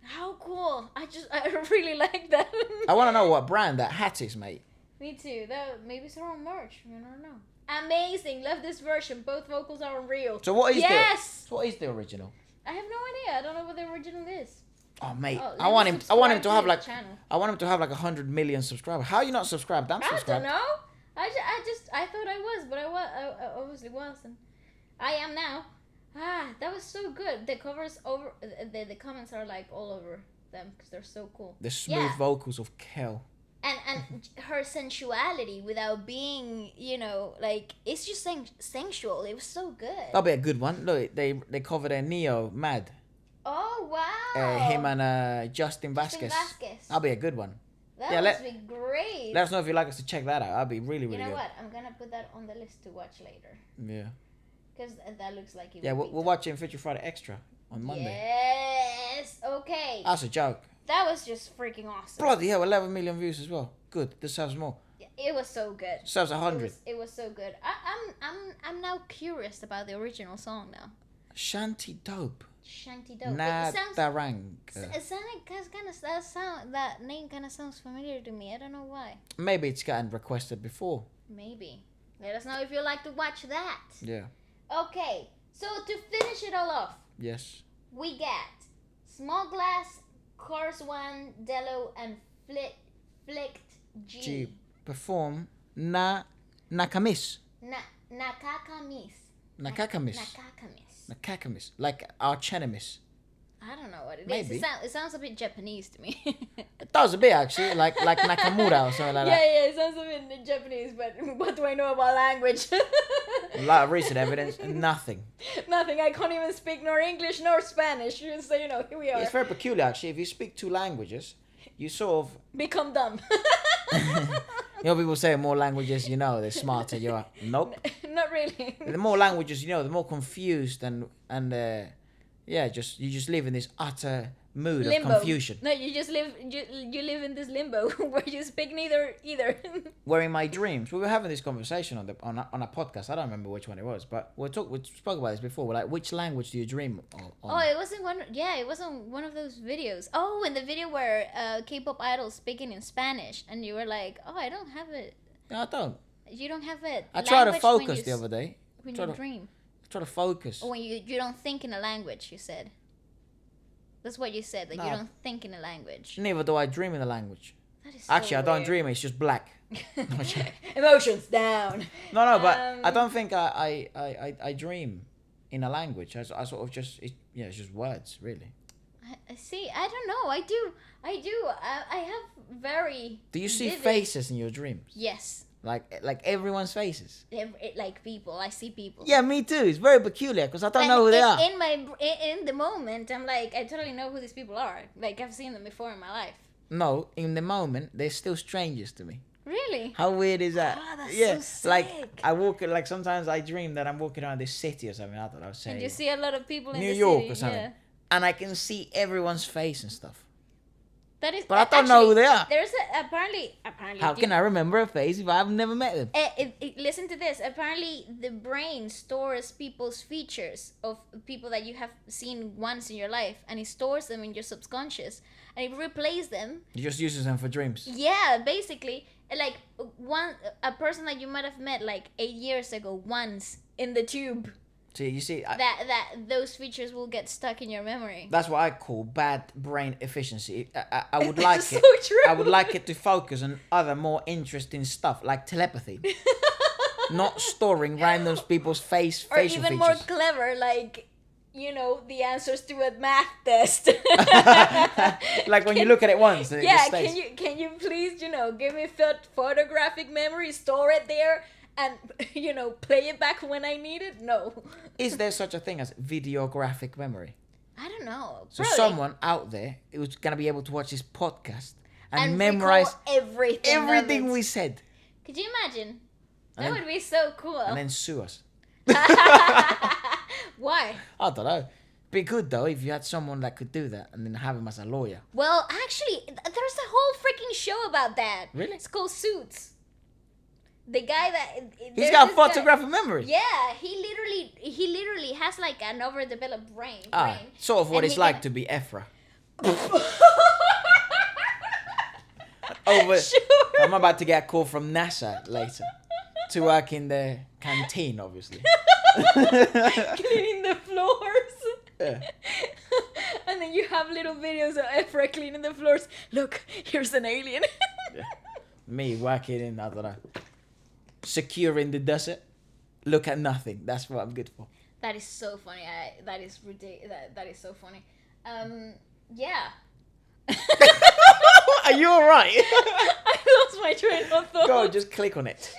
How cool! I really like that.
I want to know what brand that hat is, mate.
Me too. That maybe it's her own merch. You never know. Amazing. Love this version. Both vocals are unreal.
So what is
yes?
what is the original?
I have no idea. I don't know what the original is.
Oh mate,
Oh,
I want him
subscribe
to have
his
like
channel.
I want him to have like 100 million subscribers. How are you not subscribed? I'm
I
subscribed.
don't know. I thought I was, but I obviously wasn't. I am now. That was so good. The covers over the comments are like all over them because they're so cool.
The smooth
Yeah.
vocals of Kell.
And her sensuality without being, like it's just sensual. It was so good.
That'll be a good one. Look, they covered a Neo Mad.
Oh wow!
Him and Justin Vasquez.
Vasquez.
That'll be a good one.
That
yeah,
must be great.
Let us know if you'd like us to check that out. That'd be really, really
You know
good.
what? I'm gonna put that on the list to watch later
Yeah.
because that looks like it.
Yeah,
would
we're
be
watching Future Friday Extra on Monday.
Yes. Okay.
That's a joke.
That was just freaking awesome.
Bloody hell, 11 million views as well. Good. Deserves more.
It was so good.
Deserves 100.
It was so good. I'm now curious about the original song now.
Shanti Dope.
Shanti Dope. It sounds.
NADARANG.
It sounds like that name kind of sounds familiar to me. I don't know why.
Maybe it's gotten requested before.
Maybe. Let us know if you like to watch that.
Yeah.
Okay, so to finish it all off,
Yes.
we get Smugglaz, Chorus 1, Dello and Flict-G.
G. Perform Nakakamiss.
Nakakamiss.
Nakakamiss.
Nakakamiss.
Nakakamiss. Like archenemies.
I don't know what it is.
Maybe.
It sounds a bit Japanese to me.
It does a bit actually, like Nakamura or something like that.
Yeah, it sounds a bit Japanese, but what do I know about language?
A lot of recent evidence, nothing.
Nothing. I can't even speak nor English nor Spanish. So, here we are.
It's very peculiar actually. If you speak two languages, you sort of...
Become dumb.
People say more languages the smarter you are. Nope.
Not really.
The more languages the more confused and you just live in this utter mood of confusion.
No, you just live you live in this limbo where you speak neither either.
Where in my dreams, we were having this conversation on a podcast. I don't remember which one it was, but we spoke about this before. We're like, which language do you dream on?
Oh, it wasn't one. Yeah, it wasn't one of those videos. Oh, in the video where K-pop idols speaking in Spanish, and you were like, oh, I don't have it.
No, I don't.
You don't have it.
I tried to focus the other day.
When you dream.
Try to focus.
Or when you don't think in a language, you said. That's what you said, that you don't think in a language.
Neither do I dream in a language.
That is so
Actually, I don't
weird.
dream. It's just black.
Emotions down.
No, but I don't think I dream in a language. I sort of just it's just words, really.
I see. I don't know. I do. I have very.
Do you see
vivid...
faces in your dreams?
Yes.
Like everyone's faces.
Like people. I see people.
Yeah, me too. It's very peculiar because I don't know who they are.
In the moment, I'm like, I totally know who these people are. Like, I've seen them before in my life.
No, in the moment, they're still strangers to me.
Really?
How weird is that?
Oh, that's
yeah,
so sick.
like I walk, like sometimes I dream that I'm walking around this city or something. I don't know, say
And you see a lot of people in
New
the
York
city.
or something,
Yeah.
and I can see everyone's face and stuff.
That is.
But I don't know who they are.
There's apparently.
How can I remember a face if I've never met them?
Listen to this. Apparently, the brain stores people's features of people that you have seen once in your life, and it stores them in your subconscious, and it replays them.
You just uses them for dreams.
Yeah, basically, like a person that you might have met like 8 years ago once in the tube.
See, you see,
That those features will get stuck in your memory.
that's what I call bad brain efficiency. I would like
So
it.
true.
I would like it to focus on other more interesting stuff like telepathy, not storing random people's facial
Or even
features.
more clever, like the answers to a math test.
Like when you look at it once. It
Yeah,
just stays.
can you please give me photographic memory, store it there, and play it back when I need it? No.
Is there such a thing as videographic memory?
I don't know.
So
Probably.
someone out there who's gonna be able to watch this podcast and,
And
memorize
recall everything of
we
it.
said,
Could you imagine? That
then-
would be so cool.
and then sue us.
Why?
I don't know. Be good though if you had someone that could do that and then have him as a lawyer.
Well, actually, there's a whole freaking show about that.
Really?
It's called Suits. The guy that
He's
there's
got
this guy-
photographic memory.
Yeah, he literally has like an overdeveloped brain.
Sort of what
And
it's
he
like
can-
to be Ephra.
Sure.
I'm about to get a call from NASA later to work in the canteen, obviously.
Cleaning the floors.
Yeah.
And then you have little videos of Ephra cleaning the floors. Look, here's an alien.
Me working in, I don't know, securing the desert. Look at nothing. That's what I'm good for.
That is so funny. That is ridiculous. That is so funny. Yeah.
Are you alright?
I lost my train of thought.
Go, just click on it.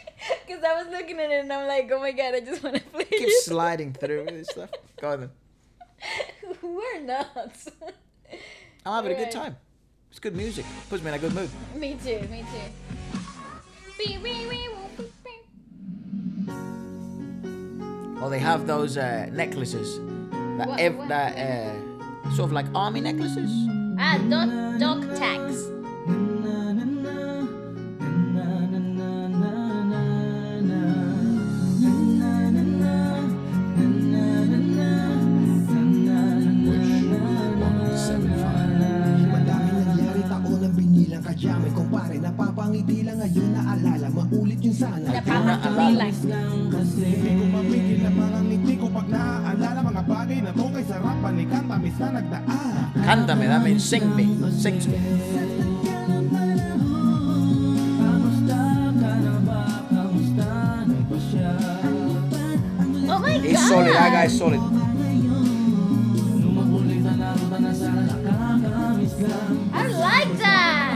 Because I was looking at it and I'm like, oh my god, I just want to play
Keep
it.
sliding through this stuff. Go on then.
We're nuts.
I'm having a good
Right.
time. It's good music. Puts me in a good mood.
Me too.
Or they have those necklaces that
What?
sort of like army necklaces.
Dog tags.
sarap balikan tamis na nagdaan.
Cántame, that means sing me, sing to me.
Oh my god!
He's solid, that guy's solid.
I like that!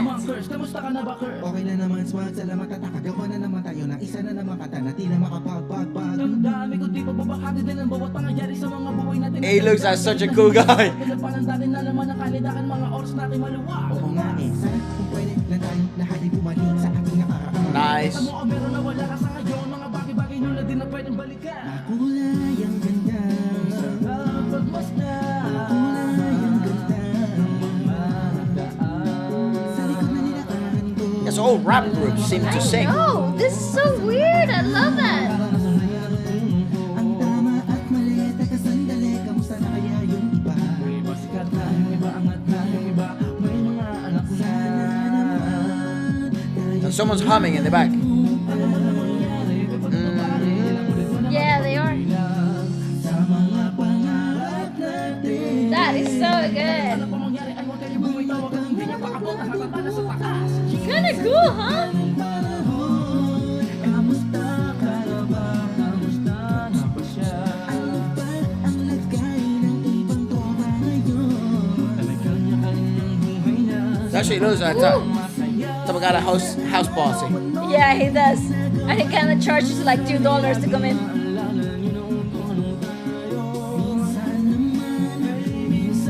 Okay na naman, swag, salamat at nakagawa na naman tayo ng isa na naman kanta na tila makapagpagpag. Damdami ko di pa babahagi din ang bawat pangyayari sa mga buhay natin.
He looks like such a cool guy.
Palandarin na naman ang kalidakan mga oras natin maluwag. Oo nga eh, sana kung pwede lang tayong lahat ay bumalik sa ating nakaraan.
Nice.
Mo ang meron na wala ka sa ngayon, mga bagay-bagay nula din na pwedeng balikan. Kulay ang ganda, sarap pagmasdan. Kulay ang ganda, mga nagdaan. Sa likod na nilakaan ko.
Yes, all rap groups seem to sing.
No, this is so weird. I love that.
Ang tama at mali, teka sandali, kamusta na kaya yung iba? May iba sikat na, yung iba angat na, yung iba may mga anak na.
And someone's humming in the back.
Yeah, they are. That is so good. Kinda cool, huh?
It actually looks like some kind of house party.
Yeah, he does. And he kind of charges like $2 to come in.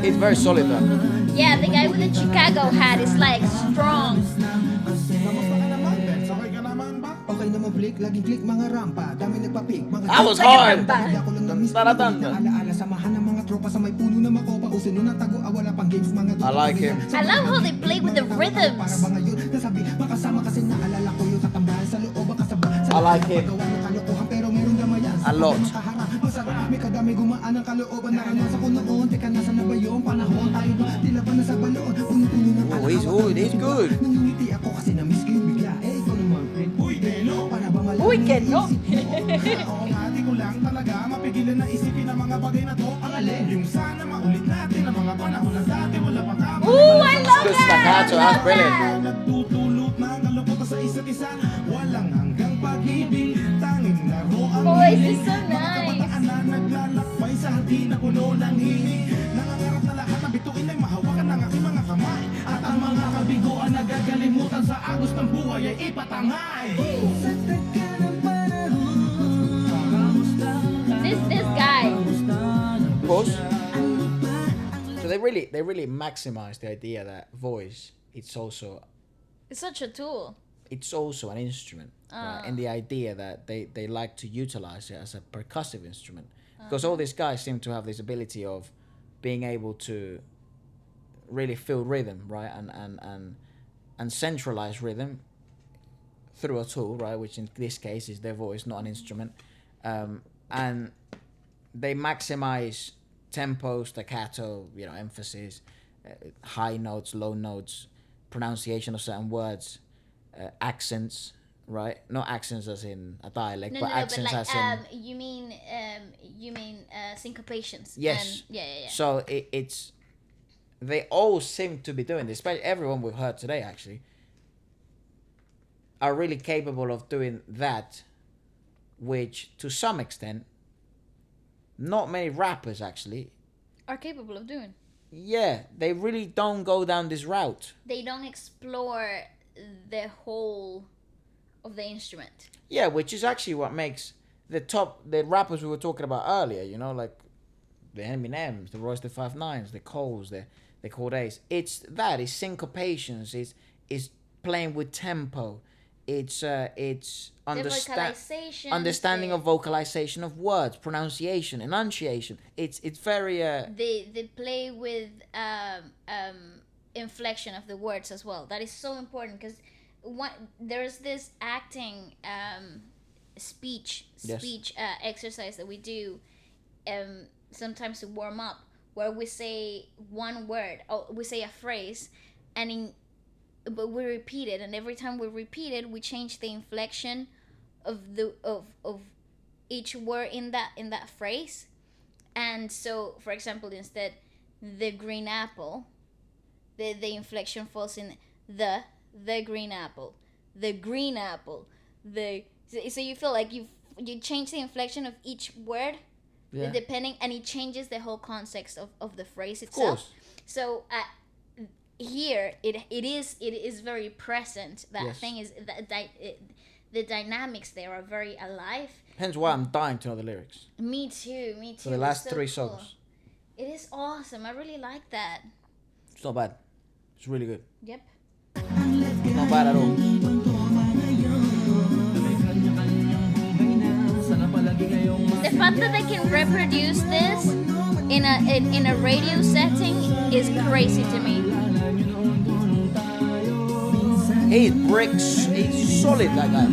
It's very solid though.
Yeah, the guy with the Chicago hat is like strong.
Okay naman flick, laging click mga rampa, dami nagpa-pick, mga
That was hard.
Ako lang na-miss ko, alaala samahan ng mga tropa sa may puno na makopa, uso nun ang tago, wala pang games mga
I like him.
I love how they play with the
Para
rhythms.
ba ngayon, nasabi, makasama kasi naalala ko yung katambahan sa loob, kasaba
I like him.
Magawa ng kalokohan pero meron gamayan.
A lot.
Masarap, may kadami gumaan ang kalooban. Naranasan ko noon, teka nasa na ba yung panahon? Tayo ba, tila ba nasa balon? Puno-puno ng
Oh, he's good.
Nangingiti ako kasi na-miss ko yung bigla. Eh, ikaw naman, friend. Uy, Dello, para ba malaman?
Uy, Kello.
Oo nga, di ko lang talaga mapigilan na isipin ang mga bagay na to. Ang alin, yung sana maulit natin ang mga panahon na dati wala pang kama.
Ooh, I love
Good
that.
staccato,
I
that's
love
brilliant.
that.
Nagtutulot ng kalungkot sa isa't isa. Walang hanggang pag-ibig, tanging laro ang
Oh, this is
hilig.
so
Mga
nice.
kabataan na naglalakbay sa hati na puno ng hilig. Nangangarap na lahat ng bituin ay mahawakan ng aking mga kamay. At ang mga kabiguan na gagalimutan sa agos ng buhay ay ipatangay. Sa taga ng panahon,
This guy.
Of course. So they really maximize the idea that voice it's also
It's such a tool.
it's also an instrument, right? And the idea that they like to utilize it as a percussive instrument, because all these guys seem to have this ability of being able to really feel rhythm, right, and centralize rhythm through a tool, right, which in this case is their voice, not an instrument, and they maximize tempo, staccato, emphasis, high notes, low notes, pronunciation of certain words, accents, right? Not accents as in a dialect,
No,
but
no,
accents
but
as
like
in
you mean syncopations.
yes.
And, yeah.
So it's they all seem to be doing this. Especially everyone we've heard today actually are really capable of doing that, which to some extent, not many rappers actually.
Are capable of doing.
Yeah, they really don't go down this route.
They don't explore the whole of the instrument.
Yeah, which is actually what makes the rappers we were talking about earlier, like the Eminems, the Royce the 5'9s, the Coles, the Cordays. It's syncopations, it's playing with tempo, it's
vocalization,
understanding of vocalization of words, pronunciation, enunciation. It's very
They play with inflection of the words as well. That is so important because there's this acting speech exercise that we do sometimes to warm up, where we say one word or we say a phrase but we repeat it, and every time we repeat it we change the inflection of each word in that phrase, And so, for example, instead, the green apple, the inflection falls in the green apple, the green apple, so you feel like you change the inflection of each word, depending, and it changes the whole context of the phrase itself.
Of course.
So here it is very present. That thing is the dynamics there are very alive.
Hence why I'm dying to know the lyrics.
Me too.
For the last
It's so
3
cool.
songs.
It is awesome. I really like that.
It's not bad. It's really good.
Yep.
Not bad at all.
The fact that they can reproduce this in a radio setting is crazy to me.
He bricks. He's solid, that guy.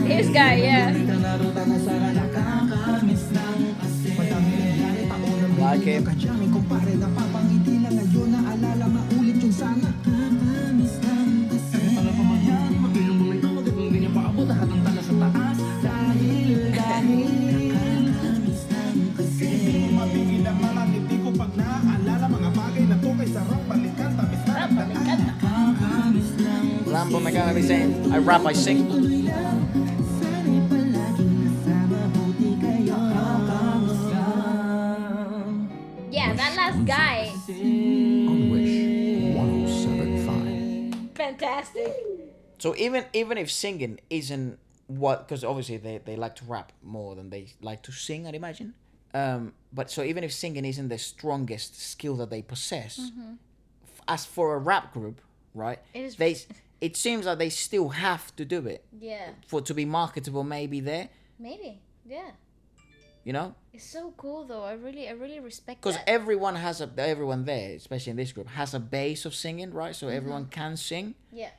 This guy, yeah.
Like him. Lambo Megami saying, I rap, I sing.
Yeah, that last guy.
On Wish 107.5.
Fantastic.
So even if singing isn't what, because obviously they like to rap more than they like to sing, I'd imagine. But so even if singing isn't the strongest skill that they possess, as for a rap group, right? It seems like they still have to do it.
Yeah.
For to be marketable, maybe there.
Maybe. Yeah.
You know.
It's so cool though. I really respect
Because
that.
everyone there, especially in this group, has a base of singing, right? So everyone can sing.
Yeah.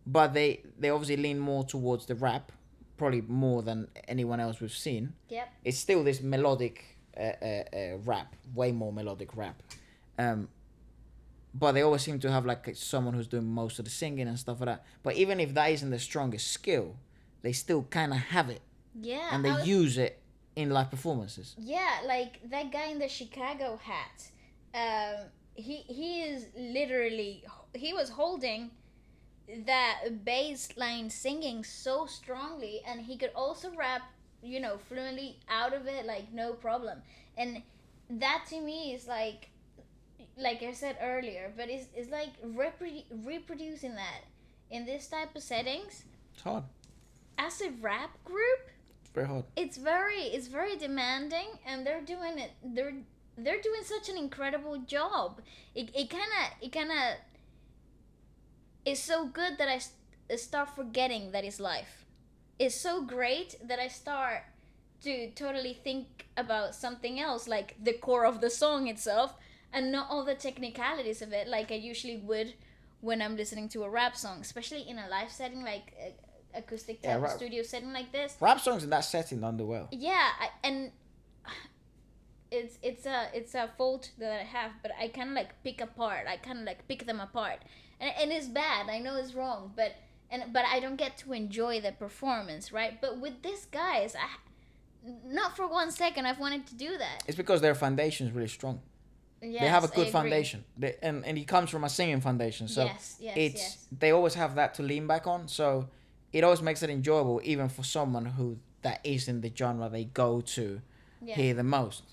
But they obviously lean more towards the rap, probably more than anyone else we've seen.
Yep.
It's still this melodic rap, way more melodic rap. But they always seem to have like someone who's doing most of the singing and stuff like that. But even if that isn't the strongest skill, they still kind of have it.
Yeah.
And they use it in live performances.
Yeah, like that guy in the Chicago hat. He is literally, he was holding that bass line singing so strongly, and he could also rap, fluently out of it, like no problem. And that to me is like I said earlier, but it's like reproducing that in this type of settings
It's hard.
as a rap group.
It's very hard.
It's very demanding, and they're doing it. They're doing such an incredible job. It kind of is so good that I start forgetting that it's life. It's so great that I start to totally think about something else, like the core of the song itself, and not all the technicalities of it, like I usually would when I'm listening to a rap song, especially in a live setting, like acoustic type of studio setting like this.
Rap songs in that setting don't do well.
Yeah, and it's a fault that I have, but I kind of like pick them apart, and it's bad. I know it's wrong, but I don't get to enjoy the performance, right? But with these guys, not for 1 second I've wanted to do that.
It's because their foundation is really strong.
Yes,
they have a
I
good
agree.
foundation, and it comes from a singing foundation. So
yes.
they always have that to lean back on. So it always makes it enjoyable, even for someone who that isn't the genre they go to hear the most.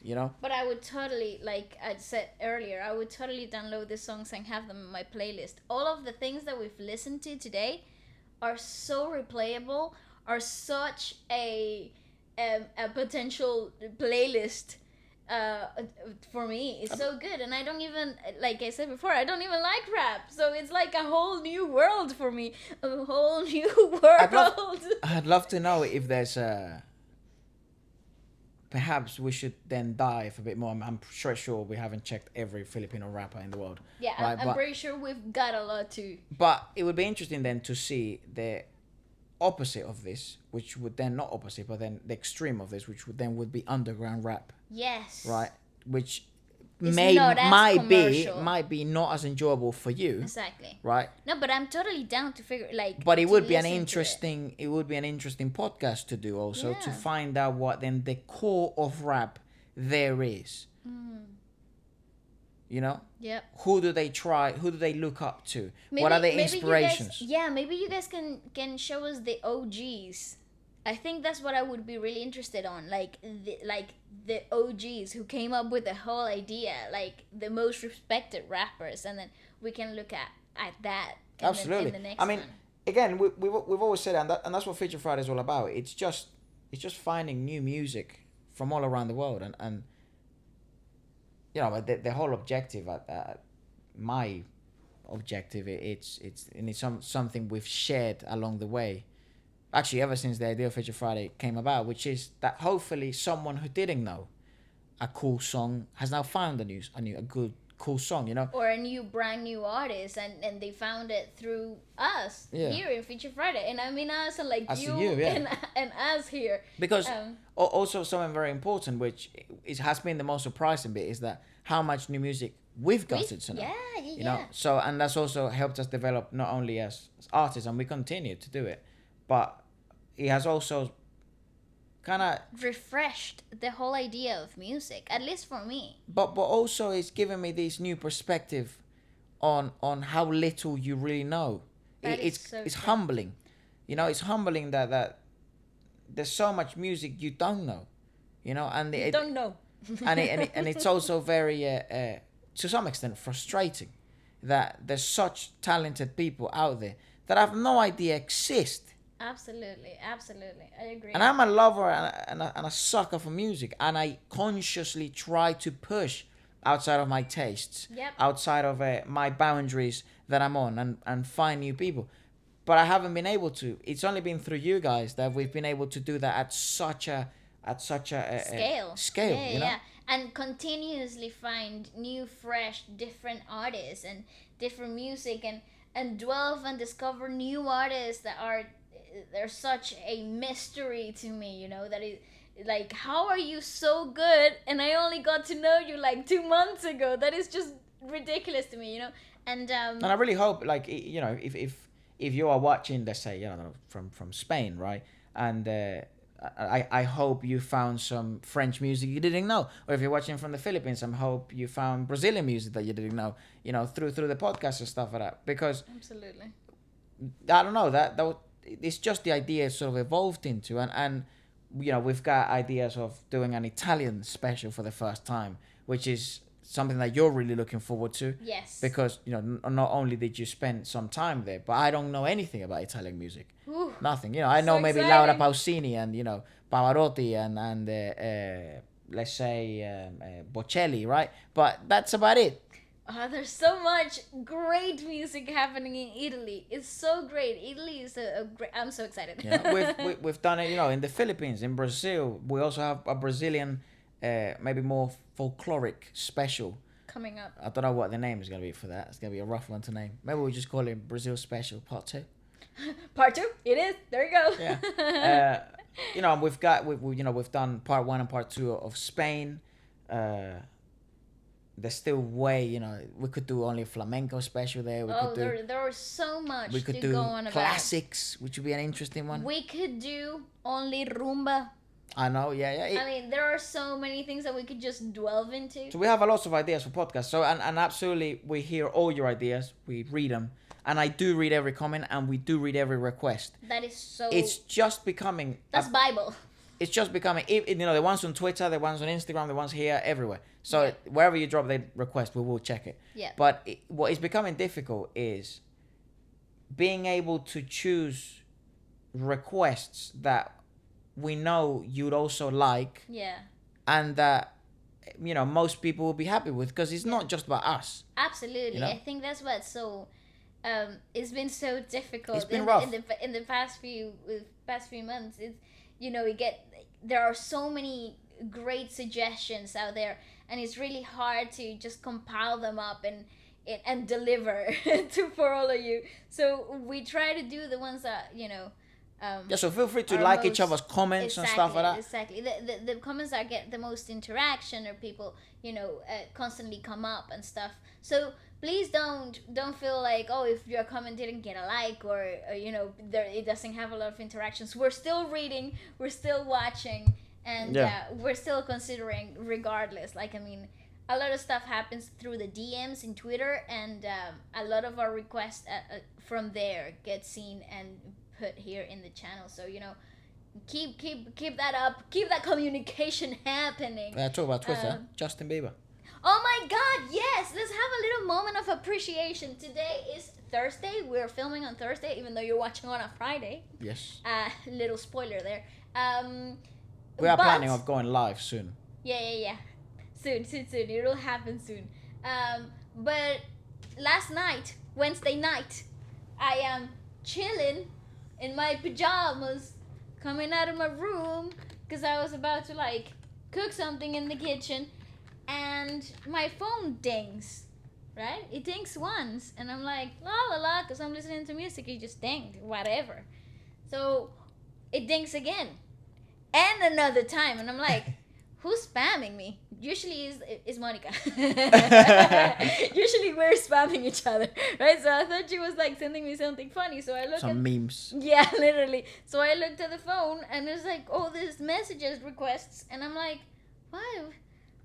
But I would totally, like I said earlier, I would totally download the songs and have them in my playlist. All of the things that we've listened to today are so replayable, are such a potential playlist for me. It's so good, and I don't even, like I said before, I don't even like rap, so it's like a whole new world for me, a whole new world.
I'd love to know if there's perhaps we should then dive a bit more. I'm sure we haven't checked every Filipino rapper in the world.
Yeah,
right?
I'm pretty sure we've got a lot too.
But it would be interesting then to see the opposite of this, which would then not opposite, but then the extreme of this, which would be underground rap.
Yes.
Right, which
It's not as
might be not as enjoyable for you.
Exactly.
Right.
No, but I'm totally down to figure
But it
to
would be an
listen to
interesting. It would be an interesting podcast to do also to
Yeah.
find out what then the core of rap there is. You know,
Yep.
who do they try? Who do they look up to? What are their inspirations?
Maybe you guys can show us the OGs. I think that's what I would be really interested on, like the OGs who came up with the whole idea, like the most respected rappers, and then we can look at that.
Absolutely.
In the next
I mean,
one.
again, we've always said that, and that's what Feature Friday is all about. It's just finding new music from all around the world, and you know, the whole objective, my objective, it's something we've shared along the way, actually ever since the idea of Feature Friday came about, which is that hopefully someone who didn't know a cool song has now found a good cool song, you know,
or a brand new artist, and they found it through us here in Feature Friday, and I mean us, and like
Us
you,
and you, yeah.
and us here,
because also something very important, which has been the most surprising bit, is that how much new music we've gotten to know. You know, so, and that's also helped us develop not only as artists, and we continue to do it, but it has also kind of
refreshed the whole idea of music, at least for me.
But also it's given me this new perspective on how little you really know. It's humbling, you know. It's humbling that there's so much music you don't know, you know, and
don't know.
and it's also very to some extent frustrating that there's such talented people out there that I have no idea exist.
Absolutely, I agree.
And I'm a lover and a sucker for music, and I consciously try to push outside of my tastes, outside of my boundaries that I'm on, and find new people. But I haven't been able to. It's only been through you guys that we've been able to do that at such a scale. You know?
Yeah, and continuously find new, fresh, different artists and different music, and delve and discover new artists that they're such a mystery to me, you know, that is like, how are you so good and I only got to know you like 2 months ago? That is just ridiculous to me, you know. And
I really hope, like, you know, if you are watching, let's say, you know, from Spain, right, and I hope you found some French music you didn't know, or if you're watching from the Philippines, I hope you found Brazilian music that you didn't know, you know, through the podcast and stuff like that, because
absolutely,
I don't know, that it's just the idea sort of evolved into, and you know, we've got ideas of doing an Italian special for the first time, which is something that you're really looking forward to.
Yes.
Because, you know, not only did you spend some time there, but I don't know anything about Italian music.
Ooh,
nothing. You know, I know maybe
exciting.
Laura Pausini and, you know, Pavarotti and let's say Bocelli, right? But that's about it.
There's so much great music happening in Italy. It's so great. Italy is a great. I'm so excited.
Yeah, we've done it, you know, in the Philippines, in Brazil. We also have a Brazilian, maybe more folkloric special
coming up.
I don't know what the name is gonna be for that. It's gonna be a rough one to name. Maybe we'll just call it Brazil Special Part 2.
Part 2. It is. There you go.
Yeah. You know, we've done Part 1 and Part 2 of Spain. There's still way, you know, we could do only a flamenco special there.
There was so much
we could
to
do
go on about.
Classics, which would be an interesting one.
We could do only rumba.
I know, yeah.
I mean, there are so many things that we could just delve into.
So we have a lot of ideas for podcasts. So, and absolutely, we hear all your ideas. We read them. And I do read every comment, and we do read every request.
That is so...
It's just becoming...
That's Bible.
It's just becoming, you know, the ones on Twitter, the ones on Instagram, the ones here, everywhere. So wherever you drop the request, we will check it.
Yeah.
But what is becoming difficult is being able to choose requests that we know you'd also like.
Yeah.
And that, you know, most people will be happy with, because it's not just about us.
Absolutely.
You know?
I think that's what's so... it's been so difficult.
It's been rough.
In the past few months. It's, you know, there are so many great suggestions out there, and it's really hard to just compile them up and deliver for all of you. So we try to do the ones that, you know,
so feel free to like each other's comments and stuff like that.
Exactly. The comments that get the most interaction, or people, you know, constantly come up and stuff. So please don't feel like, oh, if your comment didn't get a like, or you know, it doesn't have a lot of interactions. We're still reading, we're still watching, and
Yeah.
we're still considering regardless. Like, I mean, a lot of stuff happens through the DMs in Twitter, and a lot of our requests from there get seen and put here in the channel. So, you know, keep that up, keep that communication happening.
Talk about Twitter. Justin Bieber.
Oh my God, yes! Let's have a little moment of appreciation. Today is Thursday. We're filming on Thursday, even though you're watching on a Friday.
Yes.
Little spoiler there.
We are
but-
planning on going live soon.
Yeah. Soon. It'll happen soon. But last night, Wednesday night, I am chilling in my pajamas, coming out of my room, because I was about to, like, cook something in the kitchen, and my phone dings, right? It dings once, and I'm like, la la la, because I'm listening to music, it just dinged, whatever. So it dings again, and another time, and I'm like, who's spamming me? Usually is Monica. Usually we're spamming each other, right? So I thought she was like sending me something funny. So I looked
Some memes.
Yeah, literally. So I looked at the phone and there's like all these messages, requests, and I'm like, why?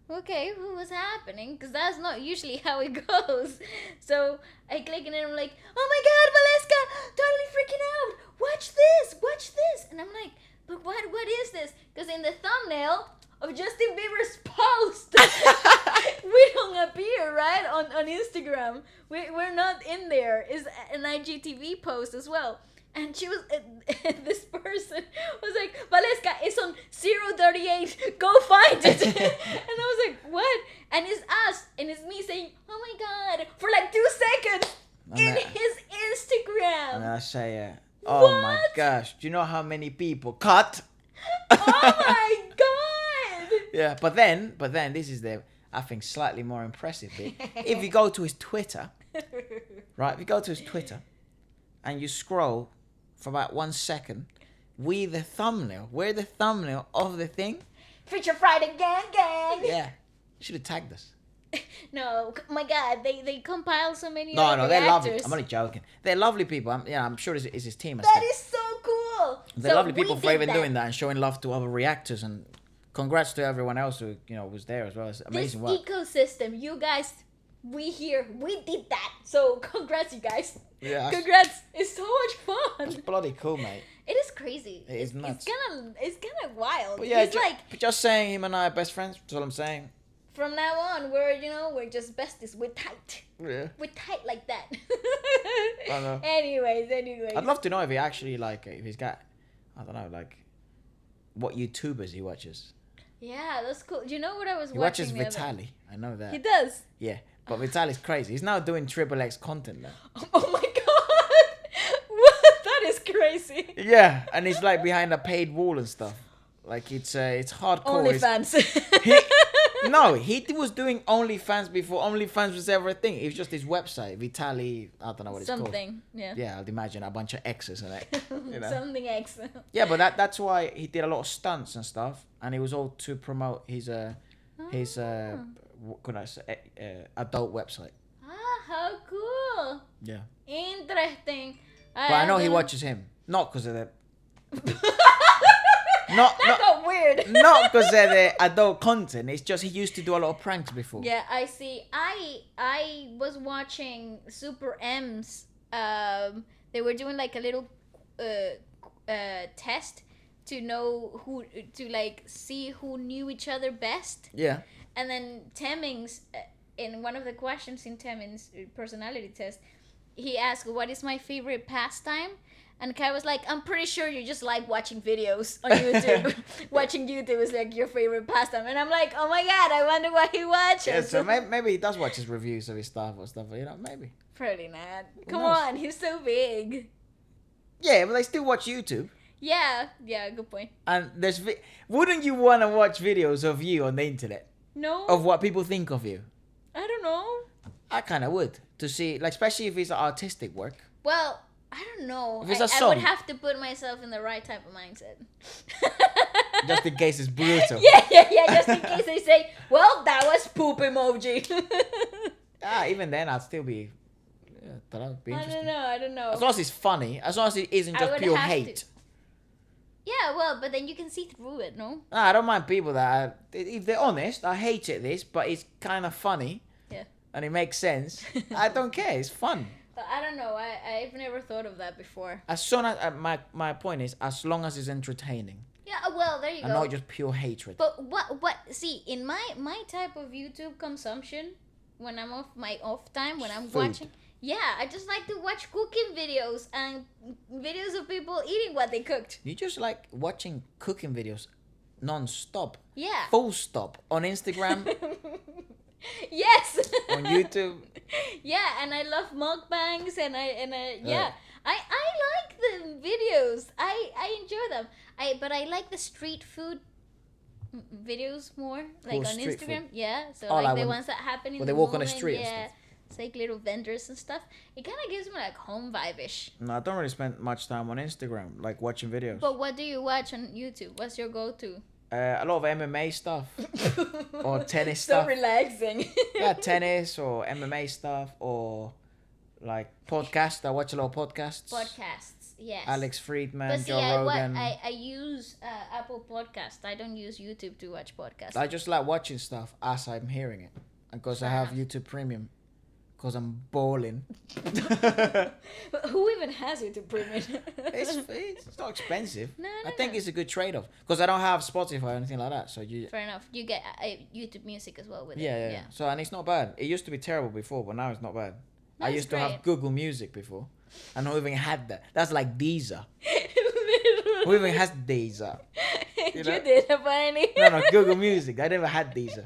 Okay, what was happening? Because that's not usually how it goes. So I click and I'm like, oh my God, Valeska, totally freaking out. Watch this. And I'm like, but what is this? Because in the thumbnail of Justin Bieber's post, we don't appear, right? On Instagram. We're not in there. It's an IGTV post as well. And she was, this person was like, Valeska, it's on 038, go find it. And I was like, what? And it's us, and it's me saying, oh my God, for like 2 seconds in his Instagram.
And I say, oh my gosh, do you know how many people cut?
Oh my God.
Yeah, but then this is the, I think, slightly more impressive bit. If you go to his Twitter, right? If you go to his Twitter and you scroll for about 1 second, we're the thumbnail of the thing.
Feature Friday gang.
Yeah, should have tagged us.
No, my God, they compile so many
No,
other
they're lovely.
actors.
I'm only joking. They're lovely people. I'm sure it's his team. And
That
stuff.
is so cool.
They're
So
lovely
we
people for
did
even doing that and showing love to other reactors, and congrats to everyone else who was there as well. It's amazing
this
work.
ecosystem, you guys, we did that. So congrats, you guys.
Yeah,
Congrats. It's so much
it's
fun.
bloody cool, mate.
It is crazy.
It is nuts.
It's kind of wild.
But yeah,
It's like
but just saying, him and I are best friends. That's all I'm saying.
from now on, we're just besties. We're tight.
Yeah.
We're tight like that.
I know.
Anyways.
I'd love to know if he actually if he's got, I don't know, what YouTubers he watches.
Yeah, that's cool. Do you know what I was
He
watching
watches
the other-
Vitaly. I know that.
He does.
Yeah, but Vitaly's crazy. He's now doing XXX content now.
Oh my God. What? That is crazy.
Yeah, and he's like behind a paid wall and stuff. Like it's hardcore.
OnlyFans.
No, he was doing OnlyFans before OnlyFans was ever a thing. It was just his website, Vitaly. I don't know what it's called.
Something. Yeah.
Yeah, I'd imagine a bunch of X's in it. You know?
Something X.
Yeah, but that's why he did a lot of stunts and stuff, and it was all to promote his what could I say, adult website.
Ah, how cool.
Yeah,
Interesting.
but I know he
don't-
watches him not because of the not
That got weird.
not because of the adult content. It's just he used to do a lot of pranks before.
Yeah, I see. I was watching Super M's. They were doing like a little test to know see who knew each other best.
Yeah.
And then Temmings, in one of the questions in Temmings' personality test, he asked, "What is my favorite pastime?" And Kai was like, "I'm pretty sure you just like watching videos on YouTube. Watching YouTube is like your favorite pastime." And I'm like, "Oh my God, I wonder what he watches."
Yeah, so maybe he does watch his reviews of his stuff or stuff. Maybe.
Probably not. Come
knows?
on, he's so big.
Yeah, but they still watch YouTube.
Yeah, good point.
And wouldn't you want to watch videos of you on the internet?
No,
Of what people think of you?
I don't know.
I kind of would. To see, especially if it's artistic work.
Well, I don't know.
If it's
I
a
would
song.
have to put myself in the right type of mindset.
Just in case it's brutal.
Yeah. Just in case they say, "Well, that was poop emoji."
Even then, I'd still be. Yeah, that'd be
I
interesting.
don't know.
As long as it's funny, as long as it isn't
I
just
would
pure
have to.
hate.
Yeah, well, but then you can see through it, no?
I don't mind people that are, if they're honest, I hate it this, but it's kind of funny
Yeah.
and it makes sense. I don't care. It's fun.
But I don't know. I've never thought of that before.
As soon as my point is, as long as it's entertaining
Yeah, well, there you
and
go.
not just pure hatred.
But what? See, in my type of YouTube consumption, when I'm off my off time, when I'm
Food.
watching, yeah, I just like to watch cooking videos and videos of people eating what they cooked.
You just like watching cooking videos non-stop,
Yeah.
full stop, on Instagram,
Yes.
on YouTube.
Yeah, and I love mukbangs, and yeah, I like the videos. I enjoy them. But I like the street food videos more, like
Cool,
on
street
Instagram.
food.
Yeah, so
Oh,
like
like
the
when-
ones that happen in
when
the
they walk on the
moment,
street and
yeah.
stuff.
It's like little vendors and stuff. It kind of gives me like home vibe-ish.
No, I don't really spend much time on Instagram, like watching videos.
But what do you watch on YouTube? What's your go-to?
A lot of MMA stuff or tennis
So
stuff.
relaxing.
Yeah, tennis or MMA stuff or like podcasts. I watch a lot of podcasts.
Podcasts, yes.
Alex Friedman,
But see,
Joe Rogan.
I use Apple Podcast. I don't use YouTube to watch podcasts.
I just like watching stuff as I'm hearing it, because I
Fair
have
enough.
YouTube Premium, because I'm balling.
But who even has YouTube Premium?
It's not expensive.
No,
I think
no.
it's a good trade-off, because I don't have Spotify or anything like that. So you.
Fair enough. You get YouTube Music as well with
Yeah,
it.
yeah. So and it's not bad. It used to be terrible before, but now it's not bad. I
That's
used to
great.
have Google Music before. I not even had that. That's like Deezer. Who even has Deezer?
You
know?
did, apparently.
No, Google Music. I never had Deezer.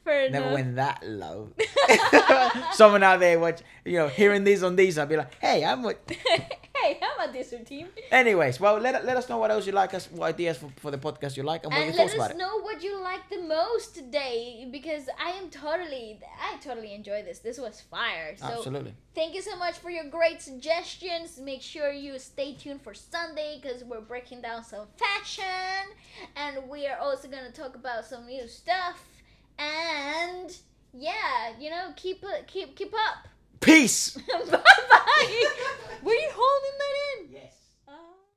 Fair
Never
enough.
went that low. Someone out there watch, hearing these on Deezer, I'd be like, hey, I'm what.
Hey, how about this team?
Anyways, well, let us know what else you like, what ideas for the podcast you like, and what
And
your
let
thoughts about
us
it.
know what you like the most today, because I totally enjoy this. This was fire. So
Absolutely.
thank you so much for your great suggestions. Make sure you stay tuned for Sunday, because we're breaking down some fashion, and we are also gonna talk about some new stuff. And yeah, keep up.
Peace.
Bye bye. Were you holding that in?
Yes.